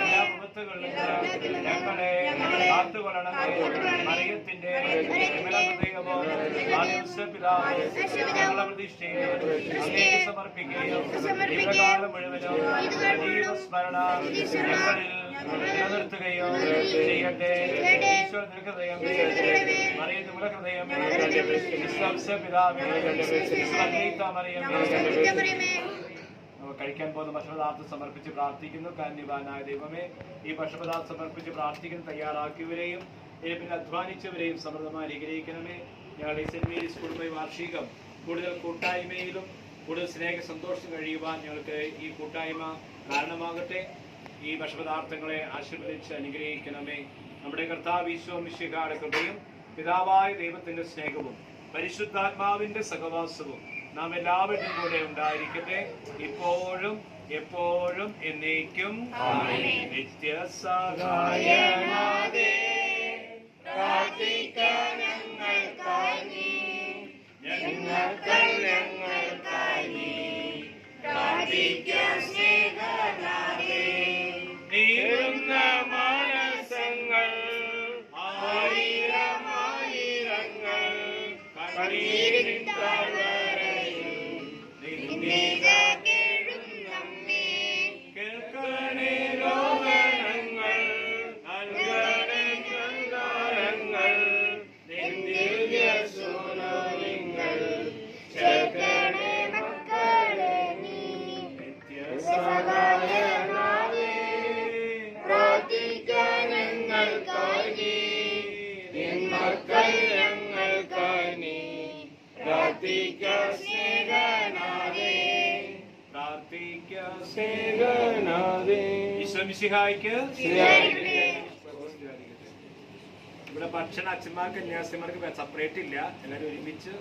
എല്ലാ വിപത്തുകളിലും ഞങ്ങളെ കാത്തുകൊള്ളണമേ. മറിയത്തിന്റെ ഹൃദയമോ പിതാവ് ഞങ്ങളെ പ്രതിഷ്ഠയെ അങ്ങേക്ക് സമർപ്പിക്കുകയും ദീർഘകാലം മുഴുവനും ജീവസ്മരണ ഞങ്ങളിൽ നിലനിർത്തുകയും ചെയ്യട്ടെ. ഈശ്വര ഹൃദയം മറിയത്ത് ഹൃദയം പിതാവേ മറിയമേ. കഴിക്കാൻ പോകുന്ന ഭക്ഷണപദാർത്ഥം സമർപ്പിച്ച് പ്രാർത്ഥിക്കുന്നു. കാരുണ്യവാനായ ദൈവമേ, ഈ ഭക്ഷണപദാർത്ഥം സമർപ്പിച്ച് പ്രാർത്ഥിക്കുന്ന തയ്യാറാക്കിയവരെയും പിന്നെ അധ്വാനിച്ചവരെയും സമൃദ്ധമായി അനുഗ്രഹിക്കണമേ. ഞങ്ങളുടെ സെന്റ് മേരീസ് കുടുംബ വാർഷികം കൂടുതൽ കൂട്ടായ്മയിലും കൂടുതൽ സ്നേഹ സന്തോഷം കഴിയുവാൻ ഞങ്ങൾക്ക് ഈ കൂട്ടായ്മ കാരണമാകട്ടെ. ഈ ഭക്ഷണപദാർത്ഥങ്ങളെ ആശീർവദിച്ച് അനുഗ്രഹിക്കണമേ. നമ്മുടെ കർത്താവ് ഈശോ മിശിഹായുടെ കൃപയും പിതാവായ ദൈവത്തിന്റെ സ്നേഹവും പരിശുദ്ധാത്മാവിന്റെ സഹവാസവും നാം എല്ലാവരുടെയും കൂടെ ഉണ്ടായിരിക്കട്ടെ, ഇപ്പോഴും എപ്പോഴും എന്നേക്കും. നിത്യസഹായനാഥേ നീറുന്ന മനസ്സങ്ങൾ ആയിരമായിരങ്ങൾ കണ്ണീരിൻ കേൾക്കണേ രോഗങ്ങൾ നൽകണേ സന്താനങ്ങൾ നിന്ദിവ്യസൂനങ്ങൾ ചേർക്കണേ മക്കളെ നീ നിത്യസഹായനാഥേ പ്രാർത്ഥിക്കാൻ ഞങ്ങൾക്കായി നിൻ മക്കൾ ഞങ്ങൾക്കായി നീ പ്രാർത്ഥിക്കാൻ സ്നേഹനാഥേ ഈശോ മിശിഹായ്ക്ക് ഇവിടെ ഭക്ഷണം അച്ഛന്മാർക്ക് കന്യാസിമാർക്ക് സെപ്പറേറ്റ് ഇല്ല, എല്ലാവരും ഒരുമിച്ച്